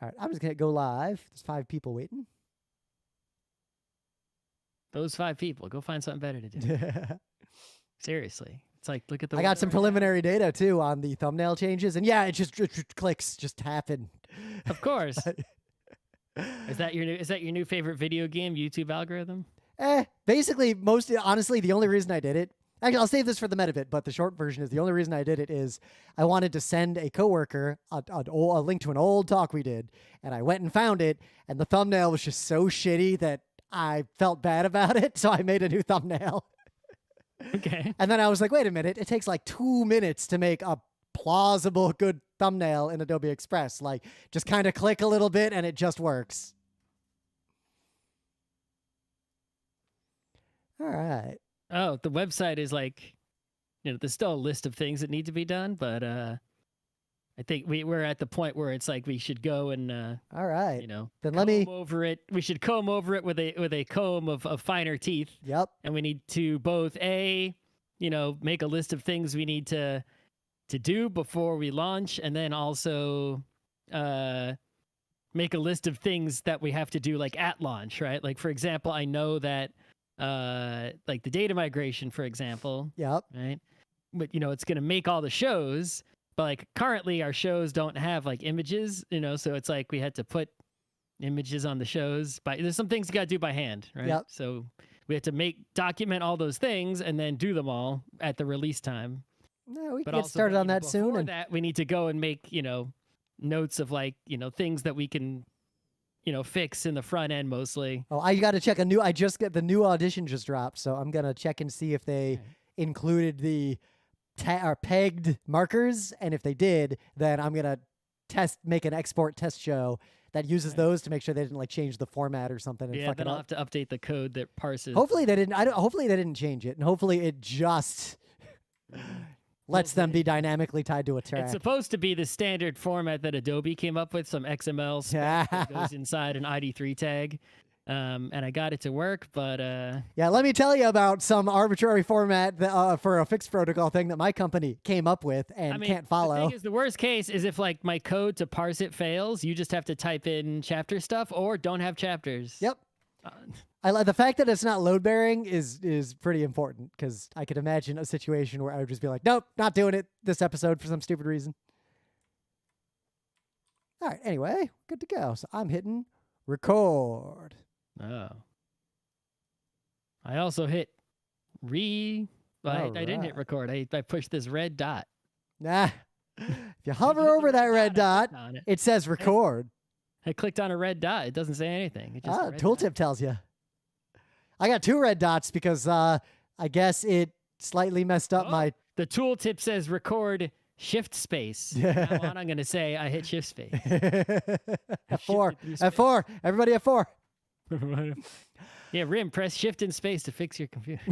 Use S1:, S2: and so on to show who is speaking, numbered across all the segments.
S1: All right, I'm just going to go live. There's 5 people waiting.
S2: Those 5 people, go find something better to do. Seriously. It's like, look at the...
S1: I got some preliminary data, too, on the thumbnail changes. And yeah, it just clicks just happen.
S2: Of course. Is that your new favorite video game, YouTube algorithm?
S1: Basically, honestly, the only reason I did it, actually, I'll save this for the meta bit, but the short version is the only reason I did it is I wanted to send a coworker a link to an old talk we did, and I went and found it, and the thumbnail was just so shitty that I felt bad about it, so I made a new thumbnail.
S2: Okay.
S1: And then I was like, wait a minute, it takes like 2 minutes to make a plausible, good thumbnail in Adobe Express. Like, just kind of click a little bit, and it just works. All right.
S2: Oh, the website is like, there's still a list of things that need to be done, but I think we're at the point where it's like we should go and
S1: all right.
S2: Then comb over it. We should comb over it with a comb of finer teeth.
S1: Yep.
S2: And we need to both make a list of things we need to do before we launch, and then also make a list of things that we have to do like at launch, right? Like, for example, I know that like the data migration, for example.
S1: Yep.
S2: Right. But it's going to make all the shows, but like currently our shows don't have like images, so it's like we had to put images on the shows. There's some things you got to do by hand, right?
S1: Yep.
S2: So we have to document all those things and then do them all at the release time.
S1: No, we can get started on that soon.
S2: Before that, we need to go and make, notes of like, things that we can, fix in the front end mostly.
S1: Oh, I got to check I just get the new audition just dropped, so I'm going to check and see if they included the pegged markers, and if they did, then I'm going to make an export test show that uses those to make sure they didn't like change the format or something. And
S2: then I'll have to update the code that parses.
S1: Hopefully they didn't. Hopefully they didn't change it, and hopefully it just lets them be dynamically tied to a track.
S2: It's supposed to be the standard format that Adobe came up with, some XML spec that goes inside an ID3 tag. And I got it to work, but...
S1: Yeah, let me tell you about some arbitrary format for a fixed protocol thing that my company came up with and can't follow.
S2: The thing is, the worst case is if like my code to parse it fails, you just have to type in chapter stuff or don't have chapters.
S1: Yep. I like the fact that it's not load bearing is pretty important, because I could imagine a situation where I would just be like, nope, not doing it this episode for some stupid reason. All right, anyway, good to go. So I'm hitting record.
S2: Oh. I also hit I didn't hit record. I pushed this red dot.
S1: Nah. If you hover over that red dot, it says record.
S2: I clicked on a red dot. It doesn't say anything. It just
S1: tooltip tells you. I got 2 red dots because I guess it slightly messed up my...
S2: The tooltip says record shift space. From now on, I'm going to say I hit shift space.
S1: F4. F4. Everybody F4.
S2: Yeah, Rim, press shift and space to fix your computer.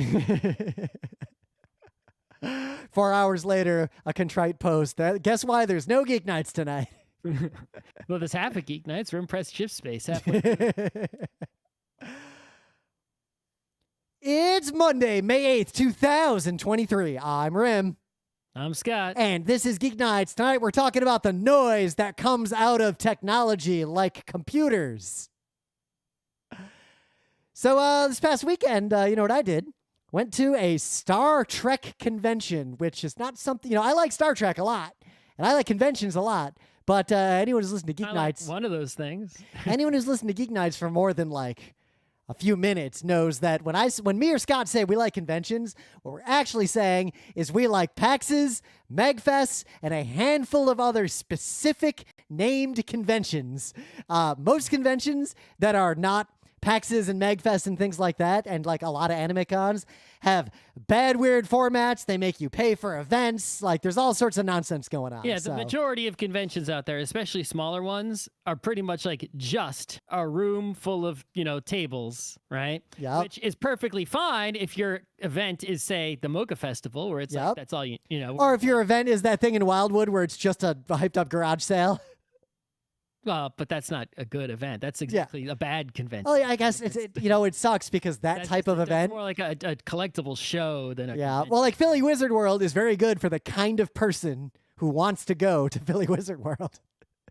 S1: 4 hours later, a contrite post. Guess why there's no Geek Nights tonight?
S2: Well, there's half a Geek Nights. Rim, press shift space halfway.
S1: It's Monday, May 8th, 2023. I'm Rim.
S2: I'm Scott.
S1: And this is Geek Nights. Tonight we're talking about the noise that comes out of technology like computers. So this past weekend, you know what I did? Went to a Star Trek convention, which is not something, I like Star Trek a lot, and I like conventions a lot, but anyone who's listened to Geek Nights...
S2: one of those things.
S1: Anyone who's listened to Geek Nights for more than like a few minutes knows that when me or Scott say we like conventions, what we're actually saying is we like PAXs, MegFests, and a handful of other specific named conventions. Most conventions that are not PAXs and MegFests and things like that, and like a lot of anime cons, have bad, weird formats. They make you pay for events. Like, there's all sorts of nonsense going on.
S2: Yeah, the majority of conventions out there, especially smaller ones, are pretty much like just a room full of, tables, right?
S1: Yeah.
S2: Which is perfectly fine if your event is, say, the Mocha Festival, where it's like, that's all you know.
S1: Or if your event is that thing in Wildwood where it's just a hyped-up garage sale.
S2: Well, but that's not a good event. That's exactly a bad convention.
S1: Oh, yeah, I guess it sucks because that's type of event.
S2: More like a collectible show than a convention.
S1: Well, like Philly Wizard World is very good for the kind of person who wants to go to Philly Wizard World.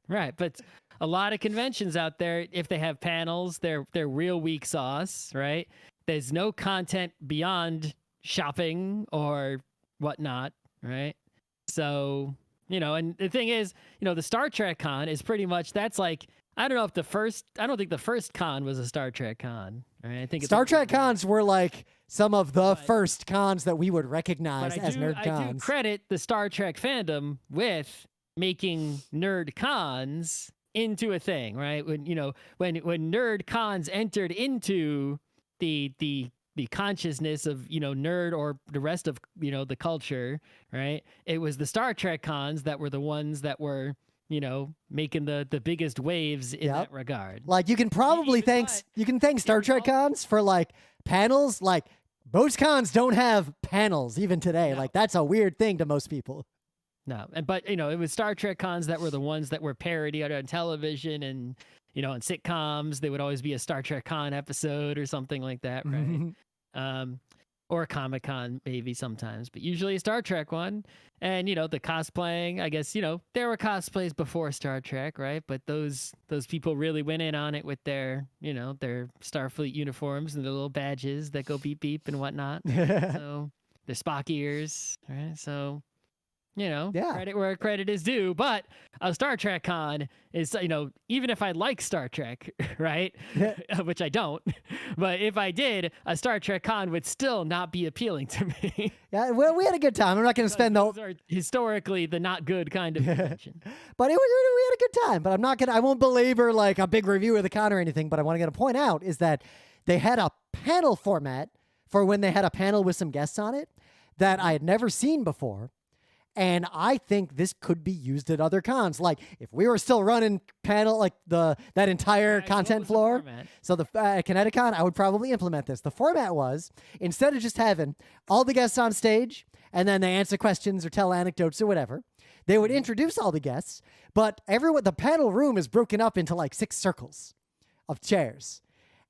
S2: Right, but a lot of conventions out there, if they have panels, they're real weak sauce, right? There's no content beyond shopping or whatnot, right? So, and the thing is, the Star Trek con is pretty much, that's like, I don't think the first con was a Star Trek con, right? I think
S1: Star Trek cons were like some of the first cons that we would recognize as nerd cons.
S2: I do credit the Star Trek fandom with making nerd cons into a thing, right? When nerd cons entered into the consciousness of nerd or the rest of the culture, right? It was the Star Trek cons that were the ones that were making the biggest waves in that regard.
S1: Like you can probably thank Star Trek cons for like panels. Like most cons don't have panels even today.
S2: No.
S1: Like that's a weird thing to most people.
S2: No, but it was Star Trek cons that were the ones that were parodied on television and on sitcoms. There would always be a Star Trek con episode or something like that, right? Or a Comic-Con maybe sometimes, but usually a Star Trek one. And the cosplaying, I guess there were cosplays before Star Trek, right? But those people really went in on it with their their Starfleet uniforms and their little badges that go beep beep and whatnot. So their Spock ears, right? So credit where credit is due. But a Star Trek con is, even if I like Star Trek, right, which I don't, but if I did, a Star Trek con would still not be appealing to me.
S1: Yeah, well, we had a good time. I'm not going to spend
S2: those are historically the not good kind of convention.
S1: But we had a good time. But I won't belabor like a big review of the con or anything. But what I'm going to point out is that they had a panel format for when they had a panel with some guests on it that I had never seen before. And I think this could be used at other cons. Like if we were still running panel, like that entire content floor. So the Kineticon, I would probably implement this. The format was instead of just having all the guests on stage and then they answer questions or tell anecdotes or whatever, they would introduce all the guests. But the panel room is broken up into like 6 circles of chairs.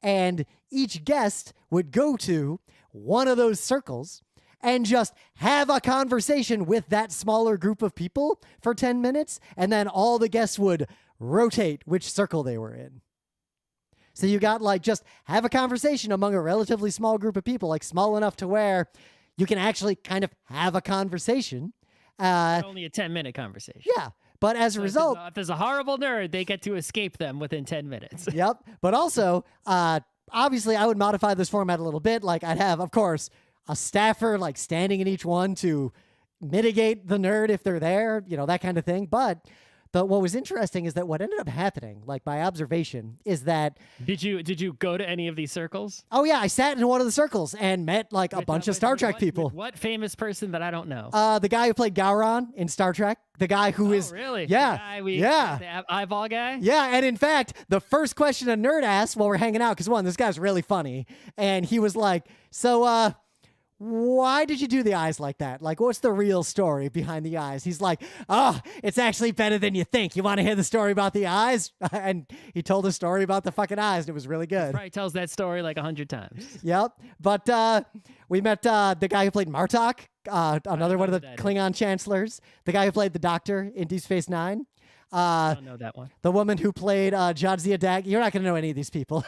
S1: And each guest would go to one of those circles and just have a conversation with that smaller group of people for 10 minutes, and then all the guests would rotate which circle they were in. So you got like just have a conversation among a relatively small group of people, like small enough to where you can actually kind of have a conversation.
S2: Only a 10-minute conversation.
S1: Yeah. But as a result...
S2: If there's a horrible nerd, they get to escape them within 10 minutes.
S1: Yep. But also, obviously, I would modify this format a little bit. Like I'd have, of course, a staffer like standing in each one to mitigate the nerd if they're there, that kind of thing. But what was interesting is that what ended up happening, like by observation, is that...
S2: Did you go to any of these circles?
S1: Oh, yeah. I sat in one of the circles and met like a bunch of Star Trek people.
S2: What famous person that I don't know?
S1: The guy who played Gowron in Star Trek. The guy who is...
S2: really?
S1: Yeah.
S2: The eyeball guy?
S1: Yeah, and in fact, the first question a nerd asked while we're hanging out, because this guy's really funny, and he was like, so, why did you do the eyes like that? Like, what's the real story behind the eyes? He's like, it's actually better than you think. You want to hear the story about the eyes? And he told a story about the fucking eyes, and it was really good.
S2: He probably tells that story like 100 times.
S1: Yep. But we met the guy who played Martok, another one of the Klingon chancellors, the guy who played the Doctor in Deep Space Nine.
S2: I don't know that one.
S1: The woman who played Jadzia Dag. You're not going to know any of these people.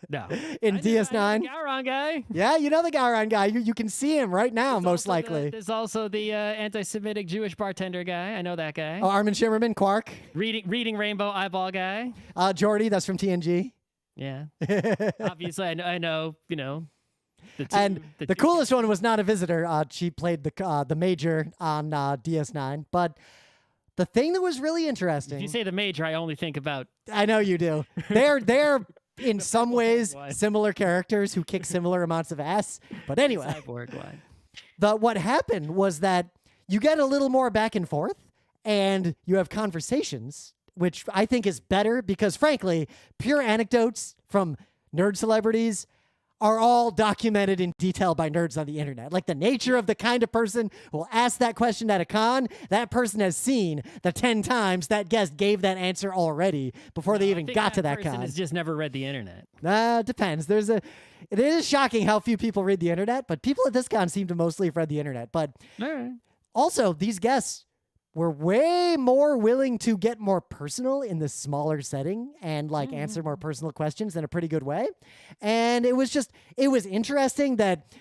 S2: No.
S1: In DS9.
S2: I know the Gowron guy.
S1: Yeah, you know the Gowron guy. You can see him right now, most likely.
S2: There's also the anti-Semitic Jewish bartender guy. I know that guy.
S1: Oh, Armin Shimmerman, Quark.
S2: Reading Rainbow eyeball guy.
S1: Jordy, that's from TNG.
S2: Yeah. Obviously, I know,
S1: The coolest one was not a visitor. She played the Major on DS9. But the thing that was really interesting...
S2: If you say the Major, I only think about...
S1: I know you do. They're in some ways similar characters who kick similar amounts of ass. But anyway,
S2: Cyborg one.
S1: What happened was that you get a little more back and forth, and you have conversations, which I think is better because, frankly, pure anecdotes from nerd celebrities are all documented in detail by nerds on the internet. Like the nature of the kind of person who will ask that question at a con, that person has seen the 10 times that guest gave that answer already before they even got to that con.
S2: That person has just never read the internet.
S1: Depends. It is shocking how few people read the internet, but people at this con seem to mostly have read the internet. But also, these guests were way more willing to get more personal in this smaller setting and like answer more personal questions in a pretty good way. And it was interesting that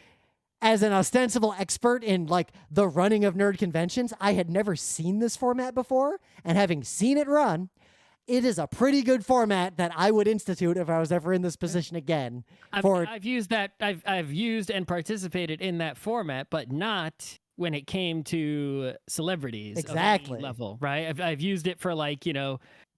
S1: as an ostensible expert in like the running of nerd conventions, I had never seen this format before. And having seen it run, it is a pretty good format that I would institute if I was ever in this position again.
S2: I've used that. I've used and participated in that format, but not when it came to celebrities.
S1: Exactly.
S2: Of any level, right? I've used it for like,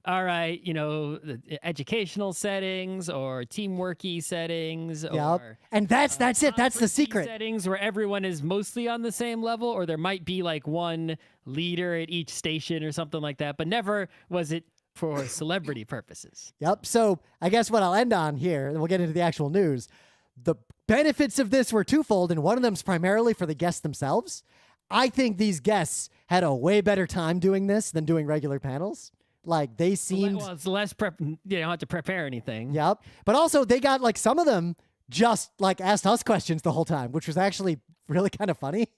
S2: all right, the educational settings or teamworky settings.
S1: Yep.
S2: Or
S1: And that's it. That's the secret.
S2: Settings where everyone is mostly on the same level, or there might be like one leader at each station or something like that, but never was it for celebrity purposes.
S1: Yep. So I guess what I'll end on here, and we'll get into the actual news. The benefits of this were twofold, and one of them is primarily for the guests themselves. I think these guests had a way better time doing this than doing regular panels. Like they seemed...
S2: Well, it's less prep. You don't have to prepare anything.
S1: Yep. But also they got like some of them just like asked us questions the whole time, which was actually really kind of funny.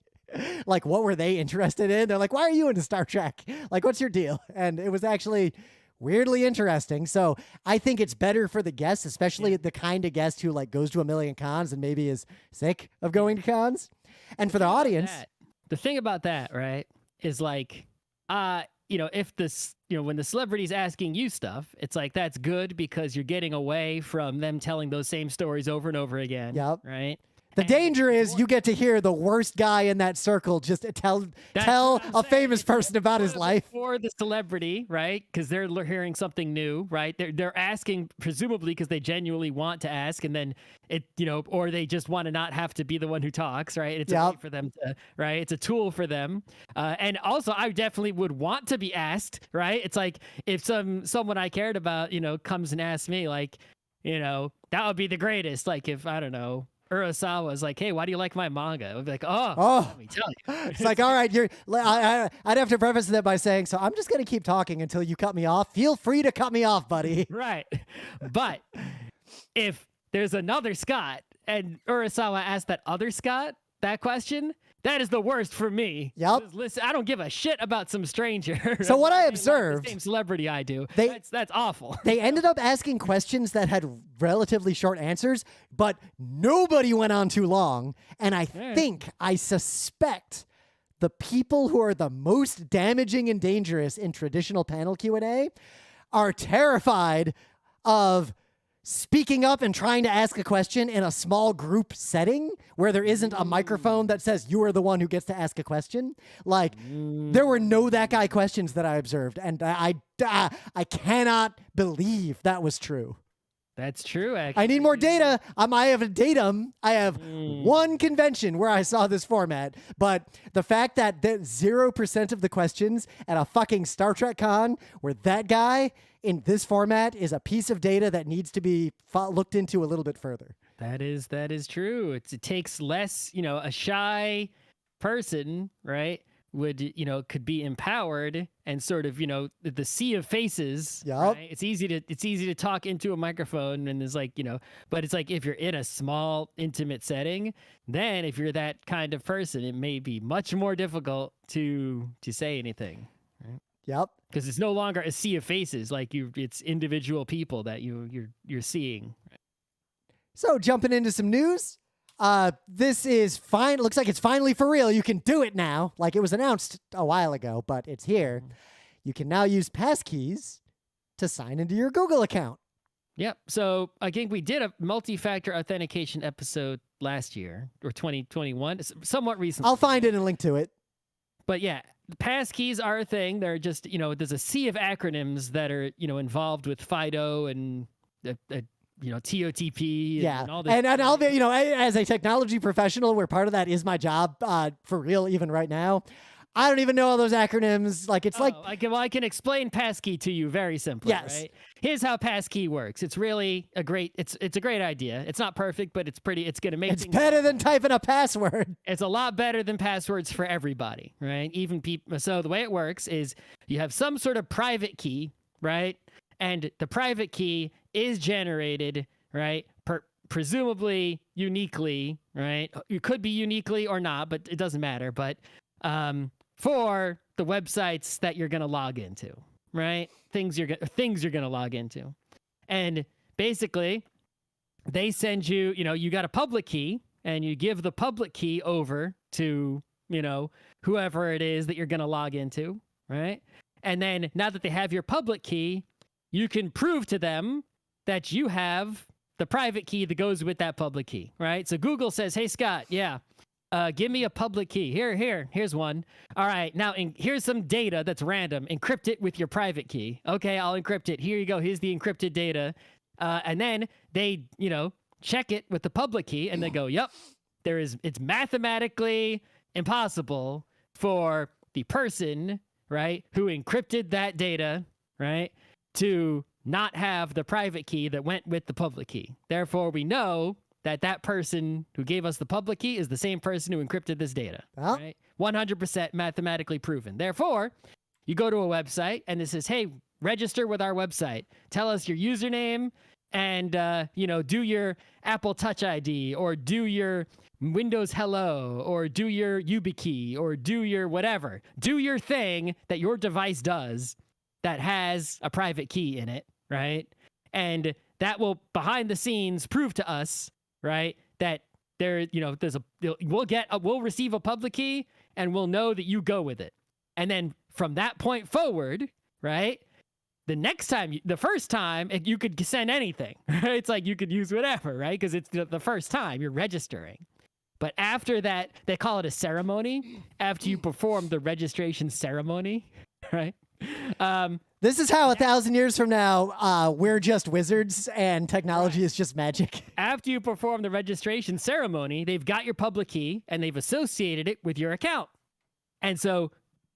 S1: Like what were they interested in? They're like, why are you into Star Trek? Like, what's your deal? And it was actually weirdly interesting. So I think it's better for the guests, especially the kind of guest who like goes to a million cons and maybe is sick of going to cons. And for the audience,
S2: the thing about that, right, is like, if this, when the celebrity's asking you stuff, it's like, that's good because you're getting away from them telling those same stories over and over again.
S1: Yep.
S2: Right.
S1: The danger is you get to hear the worst guy in that circle just tell a famous person about his life.
S2: For the celebrity, right? Because they're hearing something new, right? They're asking, presumably because they genuinely want to ask, and then or they just want to not have to be the one who talks, right? It's a way for them to, right? It's a tool for them. And also, I definitely would want to be asked, right? It's like if someone I cared about, comes and asks me, like, that would be the greatest. Like if, I don't know, Urasawa's like, hey, why do you like my manga? I'd be like, let me tell you.
S1: It's like, all right, I'd have to preface that by saying, so I'm just going to keep talking until you cut me off. Feel free to cut me off, buddy.
S2: Right. But if there's another Scott and Urasawa asked that other Scott that question, that is the worst for me.
S1: Yep.
S2: Listen, I don't give a shit about some stranger.
S1: So what I observed,
S2: the same celebrity I do. That's awful.
S1: They ended up asking questions that had relatively short answers, but nobody went on too long. And I suspect the people who are the most damaging and dangerous in traditional panel Q&A are terrified of speaking up and trying to ask a question in a small group setting where there isn't a microphone that says you are the one who gets to ask a question. Like there were no that guy questions that I observed, and I cannot believe that was true.
S2: That's true, actually.
S1: I need more data. I have a datum. I have one convention where I saw this format, but the fact that 0% of the questions at a fucking Star Trek con were that guy in this format is a piece of data that needs to be looked into a little bit further.
S2: That is true. It takes less, a shy person, right, could be empowered and sort of, the sea of faces.
S1: Yep.
S2: Right? It's easy to talk into a microphone, and there's like, but it's like if you're in a small, intimate setting, then if you're that kind of person, it may be much more difficult to say anything. Right?
S1: Yep.
S2: Because it's no longer a sea of faces, like it's individual people that you're seeing.
S1: So jumping into some news. This is fine. Looks like it's finally for real. You can do it now. Like it was announced a while ago, but it's here. You can now use passkeys to sign into your Google account.
S2: Yep. So I think we did a multi-factor authentication episode last year or 2021, somewhat recently.
S1: I'll find it and link to it.
S2: But yeah, the passkeys are a thing. They're just, there's a sea of acronyms that are, involved with FIDO and TOTP and all this.
S1: And I'll be, as a technology professional, where part of that is my job for real, even right now. I don't even know all those acronyms. Like it's
S2: I can explain passkey to you very simply.
S1: Yes.
S2: Right? Here's how passkey works. It's really a great idea. It's not perfect, but it's going to make
S1: it's better than typing a password.
S2: It's a lot better than passwords for everybody, right? Even people. So the way it works is you have some sort of private key, right? And the private key is generated, right? Presumably uniquely, right? It could be uniquely or not, but it doesn't matter. But for the websites that you're going to log into, right? Things you're going to log into. And basically, they send you, you got a public key, and you give the public key over to, whoever it is that you're going to log into, right? And then now that they have your public key, you can prove to them that you have the private key that goes with that public key, right? So Google says, hey, Scott, give me a public key. Here's one. All right, now here's some data that's random. Encrypt it with your private key. Okay, I'll encrypt it. Here you go. Here's the encrypted data. And then they, check it with the public key, and they go, yep, it's mathematically impossible for the person, right, who encrypted that data, right, to not have the private key that went with the public key. Therefore, we know that person who gave us the public key is the same person who encrypted this data, right? 100% mathematically proven. Therefore, you go to a website and it says, hey, register with our website. Tell us your username and, do your Apple Touch ID, or do your Windows Hello, or do your YubiKey, or do your whatever. Do your thing that your device does that has a private key in it, right? And that will, behind the scenes, prove to us, right, that we'll receive a public key, and we'll know that you go with it. And then from that point forward, right, the first time, you could send anything, right? It's like you could use whatever, right? Because it's the first time you're registering. But after that, they call it a ceremony. After you perform the registration ceremony, right?
S1: This is how 1,000 years from now, we're just wizards and technology is just magic.
S2: After you perform the registration ceremony, they've got your public key and they've associated it with your account. And so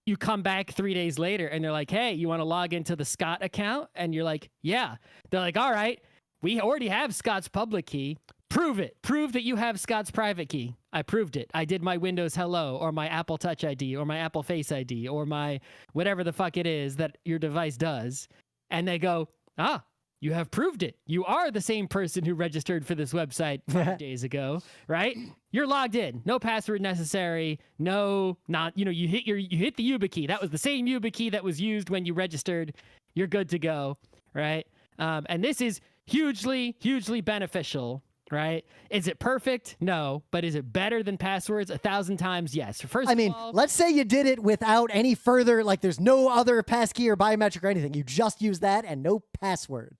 S2: you come back 3 days later and they're like, hey, you want to log into the Scott account? And you're like, yeah. They're like, all right, we already have Scott's public key. Prove it. Prove that you have Scott's private key. I proved it. I did my Windows Hello, or my Apple Touch ID, or my Apple Face ID, or my whatever the fuck it is that your device does. And they go, you have proved it. You are the same person who registered for this website 5 days ago, right? You're logged in. No password necessary. No, you hit the YubiKey. That was the same YubiKey that was used when you registered. You're good to go, right? And this is hugely, hugely beneficial, right? Is it perfect? No. But is it better than passwords? 1,000 times, yes. First of all,
S1: let's say you did it without any further, there's no other passkey or biometric or anything. You just use that and no password.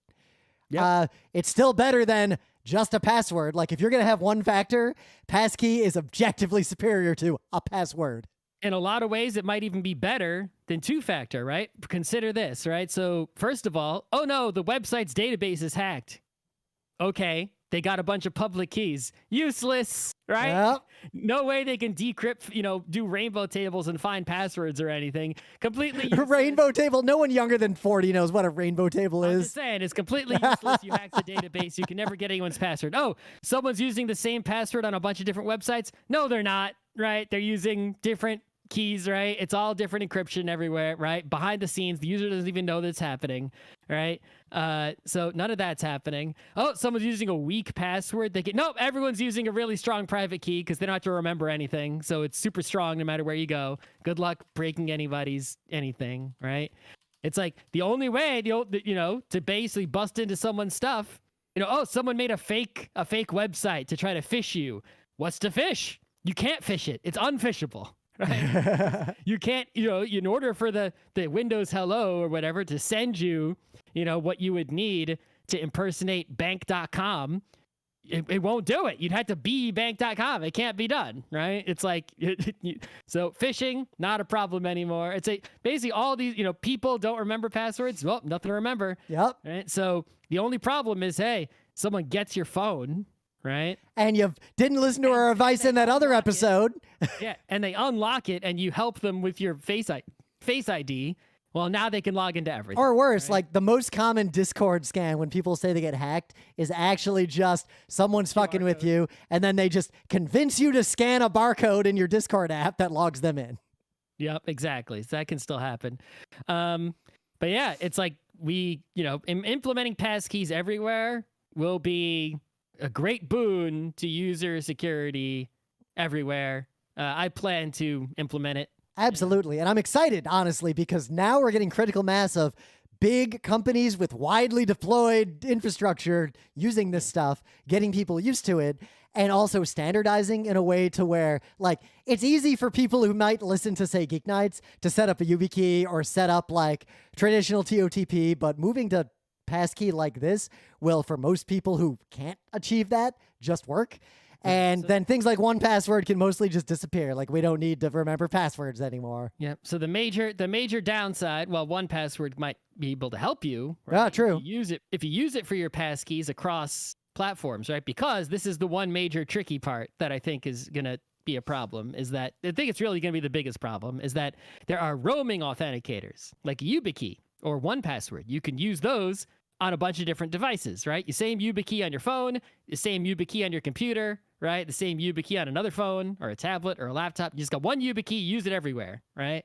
S1: Yep. It's still better than just a password. If you're going to have one factor, passkey is objectively superior to a password.
S2: In a lot of ways, it might even be better than two-factor, right? Consider this, right? So first of all, oh no, the website's database is hacked. Okay, they got a bunch of public keys. Useless, right?
S1: Yep.
S2: No way they can decrypt, do rainbow tables and find passwords or anything. Completely useless.
S1: Rainbow table? No one younger than 40 knows what a rainbow table is.
S2: I'm just saying, it's completely useless. You hack the database. You can never get anyone's password. Oh, someone's using the same password on a bunch of different websites? No, they're not, right? They're using different keys, right? It's all different encryption everywhere, right? Behind the scenes, the user doesn't even know that's happening, right? So none of that's happening. Oh, someone's using a weak password. Nope, everyone's using a really strong private key because they don't have to remember anything. So it's super strong no matter where you go. Good luck breaking anybody's anything, right? It's like the only way, to basically bust into someone's stuff, someone made a fake website to try to phish you. What's to phish? You can't phish it. It's unphishable. Right? You can't, in order for the Windows Hello or whatever to send you, what you would need to impersonate bank.com, it won't do it. You'd have to be bank.com. It can't be done, right? It's so phishing, not a problem anymore. It's basically all these, people don't remember passwords. Well, nothing to remember.
S1: Yep.
S2: Right? So the only problem is, hey, someone gets your phone, right?
S1: And you didn't listen to our advice in that other episode.
S2: Yeah, and they unlock it, and you help them with your Face ID. Well, now they can log into everything.
S1: Or worse,
S2: right?
S1: the most common Discord scam when people say they get hacked is actually just someone's fucking with you, and then they just convince you to scan a barcode in your Discord app that logs them in.
S2: Yep, exactly. So that can still happen. But yeah, it's implementing passkeys everywhere will be a great boon to user security everywhere. I plan to implement it
S1: Absolutely. And I'm excited, honestly, because now we're getting critical mass of big companies with widely deployed infrastructure using this stuff, getting people used to it, and also standardizing in a way to where, like, it's easy for people who might listen to, say, Geek Nights to set up a YubiKey or set up, like, traditional TOTP, but moving to passkey like this will, for most people who can't achieve that, just work. And then things like 1Password can mostly just disappear. Like, we don't need to remember passwords anymore.
S2: Yeah. So the major downside, well, 1Password might be able to help you. Right?
S1: True.
S2: If you use it for your passkeys across platforms, right? Because this is the one major tricky part that I think is gonna be a problem. Is that I think it's really gonna be the biggest problem is that there are roaming authenticators like YubiKey or 1Password. You can use those on a bunch of different devices, right? The same YubiKey on your phone, the same YubiKey on your computer, right? The same YubiKey on another phone or a tablet or a laptop. You just got one YubiKey, use it everywhere, right?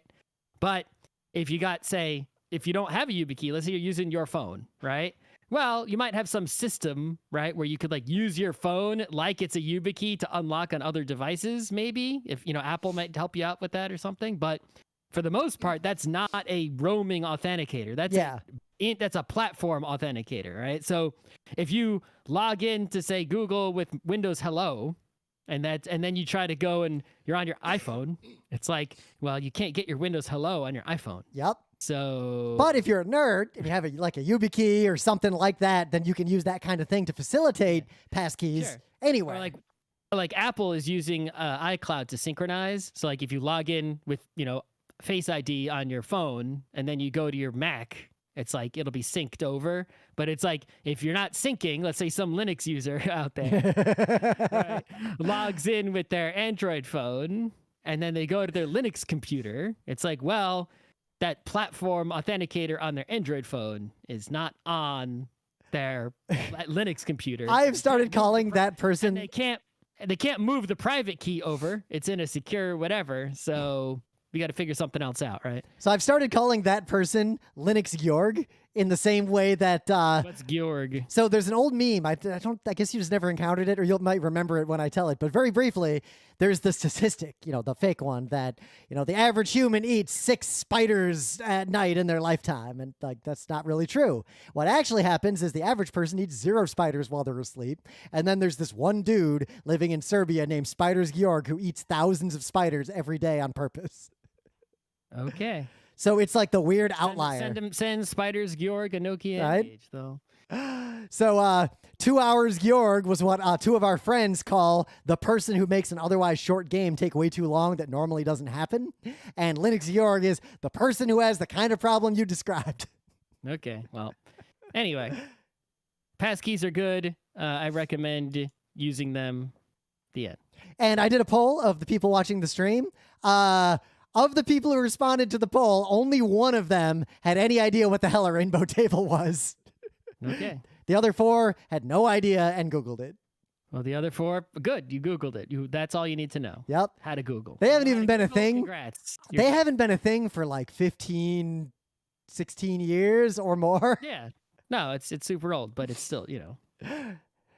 S2: But if you got, say, if you don't have a YubiKey, let's say you're using your phone, right? Well, you might have some system, right, where you could like use your phone like it's a YubiKey to unlock on other devices, maybe. If, Apple might help you out with that or something. But for the most part, that's not a roaming authenticator. That's a platform authenticator, right? So if you log in to, say, Google with Windows Hello, and then you try to go and you're on your iPhone, it's like, well, you can't get your Windows Hello on your iPhone.
S1: Yep.
S2: So,
S1: but if you're a nerd and you have a YubiKey or something like that, then you can use that kind of thing to facilitate passkeys anywhere.
S2: Or like Apple is using iCloud to synchronize. So like if you log in with Face ID on your phone and then you go to your Mac, it's like it'll be synced over. But it's like if you're not syncing, let's say some Linux user out there right, logs in with their Android phone and then they go to their Linux computer, it's like, well, that platform authenticator on their Android phone is not on their Linux computer.
S1: I have started calling that person.
S2: And they can't move the private key over. It's in a secure whatever. So we got to figure something else out, right?
S1: So I've started calling that person Linux Georg in the same way that...
S2: What's Georg?
S1: So there's an old meme. I guess you just never encountered it, or you might remember it when I tell it. But very briefly, there's the statistic, the fake one, that, the average human eats 6 spiders at night in their lifetime. And that's not really true. What actually happens is the average person eats 0 spiders while they're asleep. And then there's this one dude living in Serbia named Spiders Georg who eats thousands of spiders every day on purpose.
S2: Okay.
S1: So it's like the weird outlier.
S2: Send Spiders Georg a Nokia Engage, though.
S1: So 2 hours Georg was what 2 of our friends call the person who makes an otherwise short game take way too long that normally doesn't happen. And Linux Georg is the person who has the kind of problem you described.
S2: Okay, well, anyway, passkeys are good. I recommend using them. The end.
S1: And I did a poll of the people watching the stream. Of the people who responded to the poll, only one of them had any idea what the hell a rainbow table was.
S2: Okay.
S1: The other 4 had no idea and Googled it.
S2: Well, the other 4, good. You Googled it. That's all you need to know.
S1: Yep.
S2: How to Google.
S1: They haven't even been a thing.
S2: Congrats.
S1: They haven't been a thing for like 15, 16 years or more.
S2: Yeah. No, it's super old, but it's still,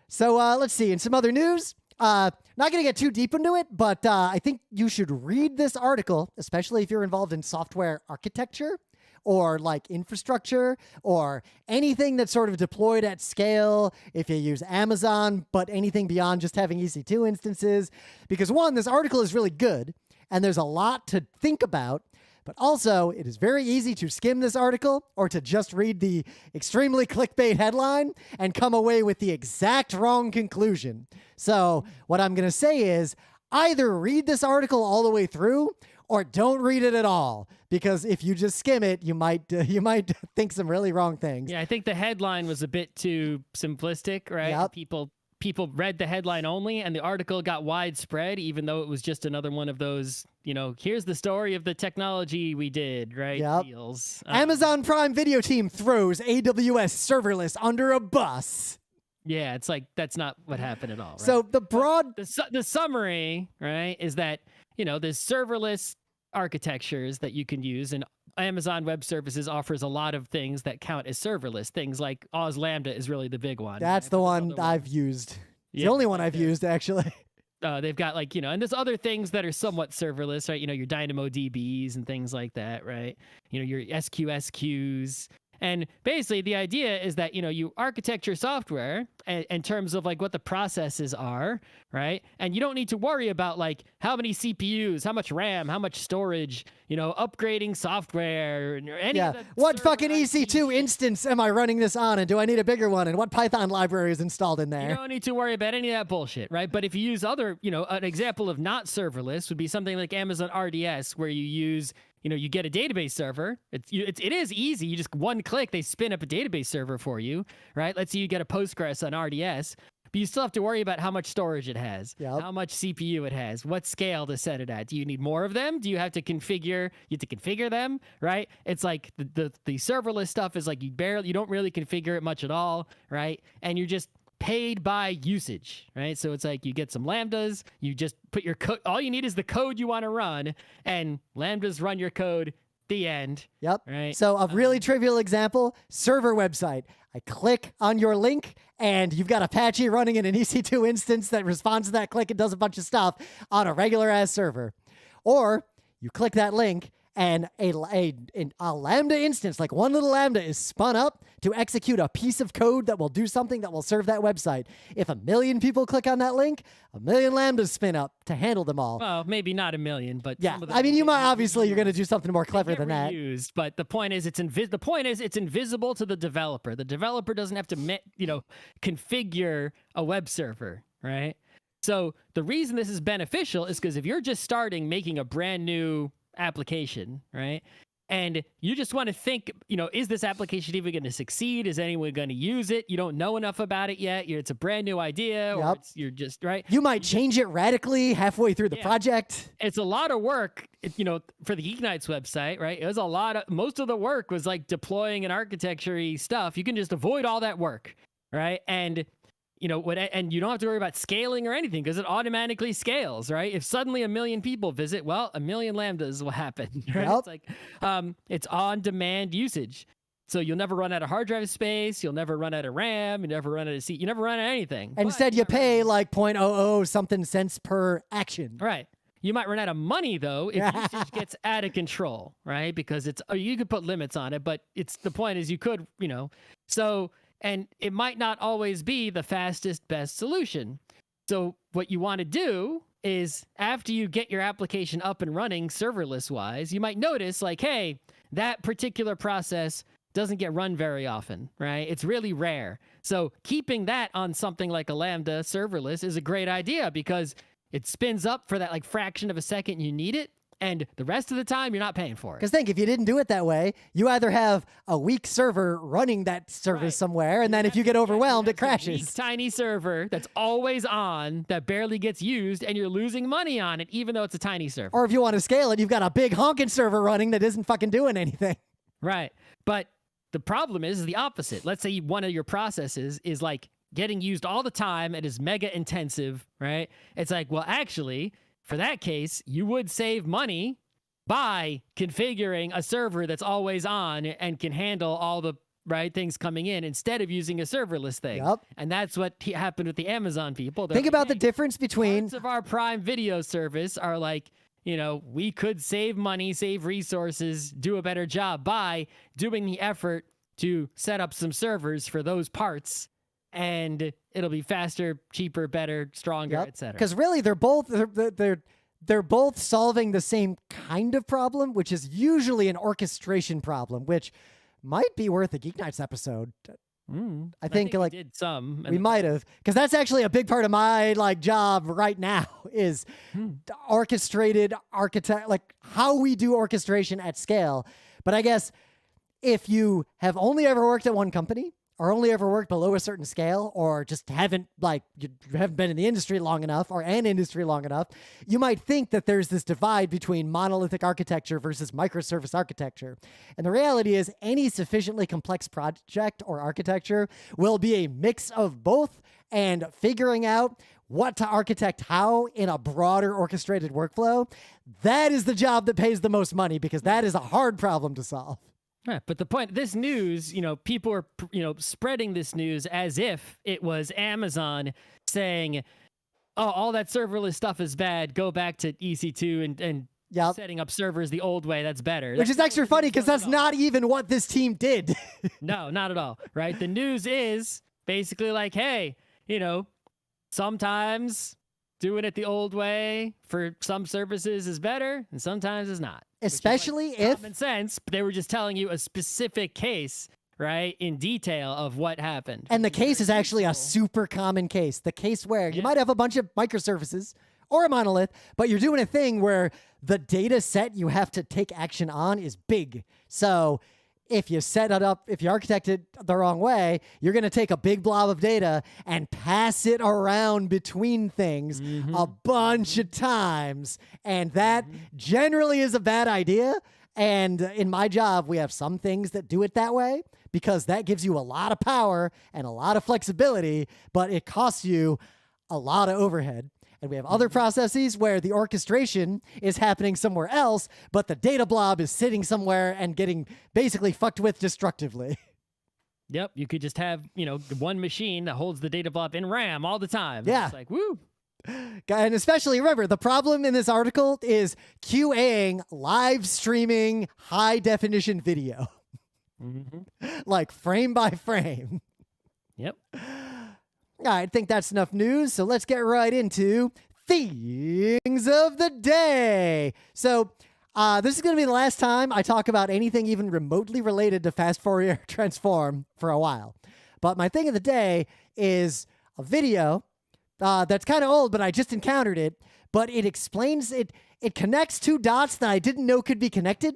S1: So let's see. In some other news, not going to get too deep into it, but I think you should read this article, especially if you're involved in software architecture or like infrastructure or anything that's sort of deployed at scale, if you use Amazon, but anything beyond just having EC2 instances. Because one, this article is really good and there's a lot to think about. But also, it is very easy to skim this article or to just read the extremely clickbait headline and come away with the exact wrong conclusion. So what I'm going to say is either read this article all the way through or don't read it at all. Because if you just skim it, you might think some really wrong things.
S2: Yeah, I think the headline was a bit too simplistic, right?
S1: Yep.
S2: People read the headline only, and the article got widespread, even though it was just another one of those, here's the story of the technology we did, right?
S1: Yep.
S2: Deals.
S1: Amazon Prime Video team throws AWS serverless under a bus.
S2: Yeah, it's like that's not what happened at all. Right?
S1: So
S2: the summary, right, is that there's serverless architectures that you can use, and Amazon Web Services offers a lot of things that count as serverless. Things like Oz Lambda is really the big one.
S1: That's the one I've used. It's the only one I've used, actually.
S2: they've got like, and there's other things that are somewhat serverless, right? Your DynamoDBs and things like that, right? Your SQSQs. And basically the idea is that, you architect your software in terms of like what the processes are, right? And you don't need to worry about like how many CPUs, how much RAM, how much storage, upgrading software, or any of that.
S1: What fucking EC2 instance am I running this on? And do I need a bigger one? And what Python library is installed in there?
S2: You don't need to worry about any of that bullshit, right? But if you use other, an example of not serverless would be something like Amazon RDS, where you use, you get a database server. It is easy. You just one click, they spin up a database server for you, right? Let's say you get a Postgres on RDS, but you still have to worry about how much storage it has, how much CPU it has, what scale to set it at. Do you need more of them? Do you have to configure? You have to configure them, right? It's like the serverless stuff is like you don't really configure it much at all, right? And you're just paid by usage, right? So it's like you get some lambdas, you just put your code, all you need is the code you want to run, and lambdas run your code, the end.
S1: Yep.
S2: Right.
S1: So a really trivial example, server website. I click on your link and you've got Apache running in an EC2 instance that responds to that click and does a bunch of stuff on a regular ass server. Or you click that link and a Lambda instance, like one little Lambda, is spun up to execute a piece of code that will do something that will serve that website. If 1 million people click on that link, 1 million Lambdas spin up to handle them all.
S2: Well, maybe not 1 million, but
S1: yeah, I mean, you might obviously you're going to do something more clever than that.
S2: But the point is, it's invisible to the developer. The developer doesn't have to, configure a web server, right? So the reason this is beneficial is because if you're just starting making a brand new application, right? And you just want to think, is this application even going to succeed? Is anyone going to use it? You don't know enough about it yet. It's a brand new idea, or you're just, right?
S1: You might change it radically halfway through the project.
S2: It's a lot of work, for the GeekNights website, right? It was most of the work was like deploying and architecture-y stuff. You can just avoid all that work, right? And and you don't have to worry about scaling or anything because it automatically scales, right? If suddenly 1 million people visit, 1 million lambdas will happen, right?
S1: Yep.
S2: It's like, it's on-demand usage. So you'll never run out of hard drive space. You'll never run out of RAM. You never run out of you never run out of anything.
S1: And instead, you pay like 0.00 something cents per action.
S2: Right. You might run out of money though if usage gets out of control, right? Because you could put limits on it, but the point is you could, so. And it might not always be the fastest, best solution. So what you want to do is after you get your application up and running serverless-wise, you might notice like, hey, that particular process doesn't get run very often, right? It's really rare. So keeping that on something like a Lambda serverless is a great idea because it spins up for that like fraction of a second you need it. And the rest of the time, you're not paying for it.
S1: Because think, if you didn't do it that way, you either have a weak server running that service somewhere, and then if you get overwhelmed, it crashes.
S2: Weak, tiny server that's always on, that barely gets used, and you're losing money on it, even though it's a tiny server.
S1: Or if you want to scale it, you've got a big honking server running that isn't fucking doing anything.
S2: Right. But the problem is the opposite. Let's say one of your processes is like getting used all the time and is mega intensive, right? It's like, well, actually, for that case, you would save money by configuring a server that's always on and can handle all the right things coming in instead of using a serverless thing.
S1: Yep.
S2: And that's what happened with the Amazon people.
S1: Think about the difference between
S2: parts of our Prime Video service are like, we could save money, save resources, do a better job by doing the effort to set up some servers for those parts. And it'll be faster, cheaper, better, stronger, etc.
S1: Because really, they're both solving the same kind of problem, which is usually an orchestration problem, which might be worth a GeekNights episode. I think like
S2: we did some.
S1: We might have, because that's actually a big part of my job right now is orchestrated architect, like how we do orchestration at scale. But I guess if you have only ever worked at one company, or only ever worked below a certain scale, or just haven't been in the industry long enough, or an industry long enough, you might think that there's this divide between monolithic architecture versus microservice architecture. And the reality is any sufficiently complex project or architecture will be a mix of both, and figuring out what to architect how in a broader orchestrated workflow, that is the job that pays the most money, because that is a hard problem to solve.
S2: Right, but the point, this news, people are, spreading this news as if it was Amazon saying, oh, all that serverless stuff is bad. Go back to EC2 and
S1: Yep.
S2: setting up servers the old way. That's better.
S1: Which is extra funny because that's not even what this team did.
S2: No, not at all. Right? The news is basically like, hey, sometimes doing it the old way for some services is better and sometimes is not.
S1: Especially
S2: if
S1: if
S2: common sense, but they were just telling you a specific case, right, in detail of what happened.
S1: And the case is actually a super common case. The case where you might have a bunch of microservices or a monolith, but you're doing a thing where the data set you have to take action on is big. So if you set it up, if you architect it the wrong way, you're going to take a big blob of data and pass it around between things a bunch of times. And that generally is a bad idea. And in my job, we have some things that do it that way because that gives you a lot of power and a lot of flexibility, but it costs you a lot of overhead. And we have other processes where the orchestration is happening somewhere else, but the data blob is sitting somewhere and getting basically fucked with destructively.
S2: Yep, you could just have, one machine that holds the data blob in RAM all the time.
S1: Yeah.
S2: It's like, woo.
S1: And especially, remember, the problem in this article is QAing live streaming high definition video. Like frame by frame.
S2: Yep.
S1: I think that's enough news, so let's get right into things of the day. So this is going to be the last time I talk about anything even remotely related to fast Fourier transform for a while. But my thing of the day is a video that's kind of old, but I just encountered it. But it explains it. It connects two dots that I didn't know could be connected,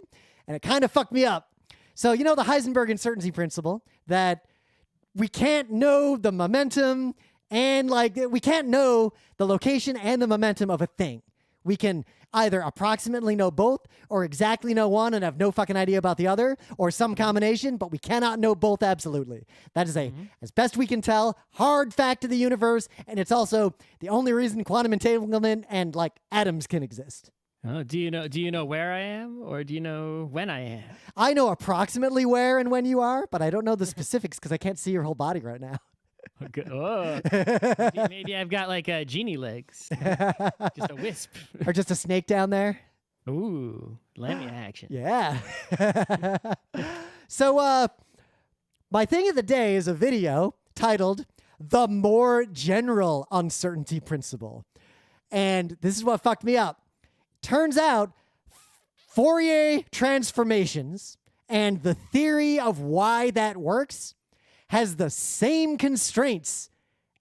S1: and it kind of fucked me up. So the Heisenberg uncertainty principle that we can't know the momentum and we can't know the location and the momentum of a thing. We can either approximately know both or exactly know one and have no fucking idea about the other or some combination, but we cannot know both absolutely. That is as best we can tell, hard fact of the universe. And it's also the only reason quantum entanglement and atoms can exist.
S2: Oh, do you know where I am or do you know when I am?
S1: I know approximately where and when you are, but I don't know the specifics because I can't see your whole body right now.
S2: Oh, maybe I've got genie legs. Just a wisp.
S1: Or just a snake down there.
S2: Ooh, lamia action.
S1: Yeah. So my thing of the day is a video titled The More General Uncertainty Principle. And this is what fucked me up. Turns out Fourier transformations and the theory of why that works has the same constraints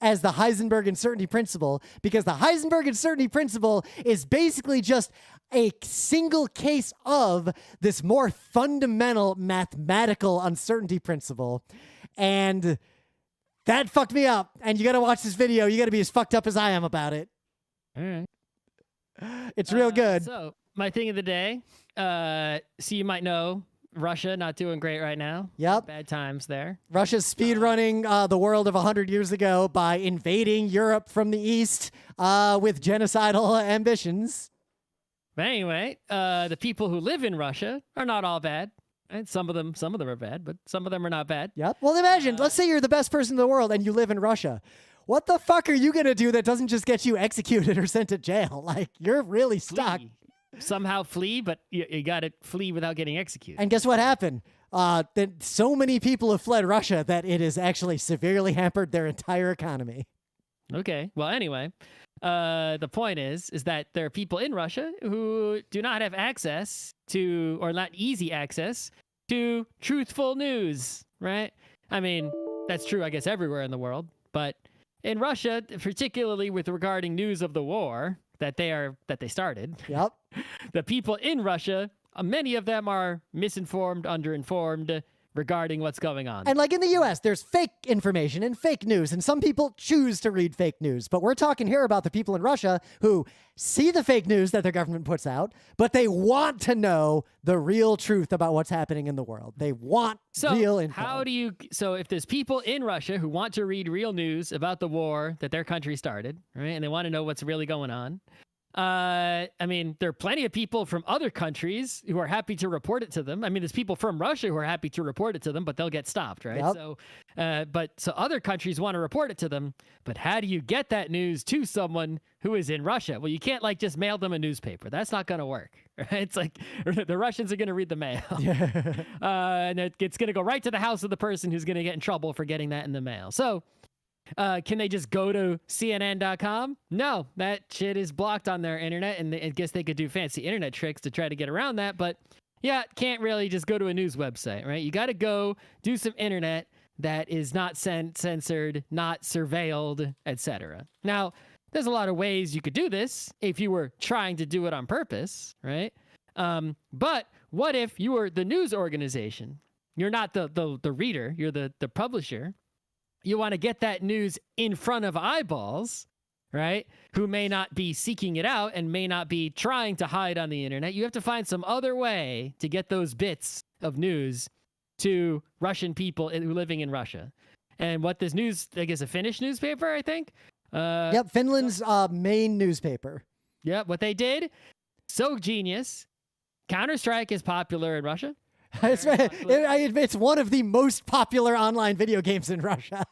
S1: as the Heisenberg uncertainty principle, because the Heisenberg uncertainty principle is basically just a single case of this more fundamental mathematical uncertainty principle. And that fucked me up. And you got to watch this video. You got to be as fucked up as I am about it.
S2: All right.
S1: It's real good.
S2: So my thing of the day, so you might know Russia not doing great right now.
S1: Yep.
S2: Bad times there.
S1: Russia's speedrunning the world of 100 years ago by invading Europe from the east with genocidal ambitions.
S2: But anyway, the people who live in Russia are not all bad. And some of them are bad, but some of them are not bad.
S1: Yep. Well, imagine, let's say you're the best person in the world and you live in Russia. What the fuck are you going to do that doesn't just get you executed or sent to jail? You're really stuck.
S2: Somehow flee, but you got to flee without getting executed.
S1: And guess what happened? That so many people have fled Russia that it has actually severely hampered their entire economy.
S2: Okay. Well, anyway, the point is that there are people in Russia who do not have access to, or not easy access to, truthful news, right? I mean, that's true, I guess, everywhere in the world, but in Russia, particularly with regarding news of the war that they started.
S1: Yep.
S2: The people in Russia, many of them are misinformed, underinformed regarding what's going on.
S1: And in the US, there's fake information and fake news, and some people choose to read fake news. But we're talking here about the people in Russia who see the fake news that their government puts out, but they want to know the real truth about what's happening in the world. They want real info.
S2: So if there's people in Russia who want to read real news about the war that their country started, right, and they want to know what's really going on, I mean, there are plenty of people from other countries who are happy to report it to them. I mean, there's people from Russia who are happy to report it to them, but they'll get stopped, right?
S1: Yep.
S2: So other countries want to report it to them, but how do you get that news to someone who is in Russia? Well, you can't like just mail them a newspaper. That's not going to work, right? It's like the Russians are going to read the mail, and it's going to go right to the house of the person who's going to get in trouble for getting that in the mail. So. Can they just go to CNN.com? No, that shit is blocked on their internet, and I guess they could do fancy internet tricks to try to get around that. But yeah, can't really just go to a news website, right? You got to go do some internet that is not censored, not surveilled, etc. Now, there's a lot of ways you could do this if you were trying to do it on purpose, right? But what if you were the news organization? You're not the reader, you're the publisher. You want to get that news in front of eyeballs, right? Who may not be seeking it out and may not be trying to hide on the internet. You have to find some other way to get those bits of news to Russian people who are living in Russia. And what this news, I guess a Finnish newspaper, I think.
S1: Yep, Finland's main newspaper.
S2: Yep, what they did, so genius. Counter-Strike is popular in Russia.
S1: It's one of the most popular online video games in Russia.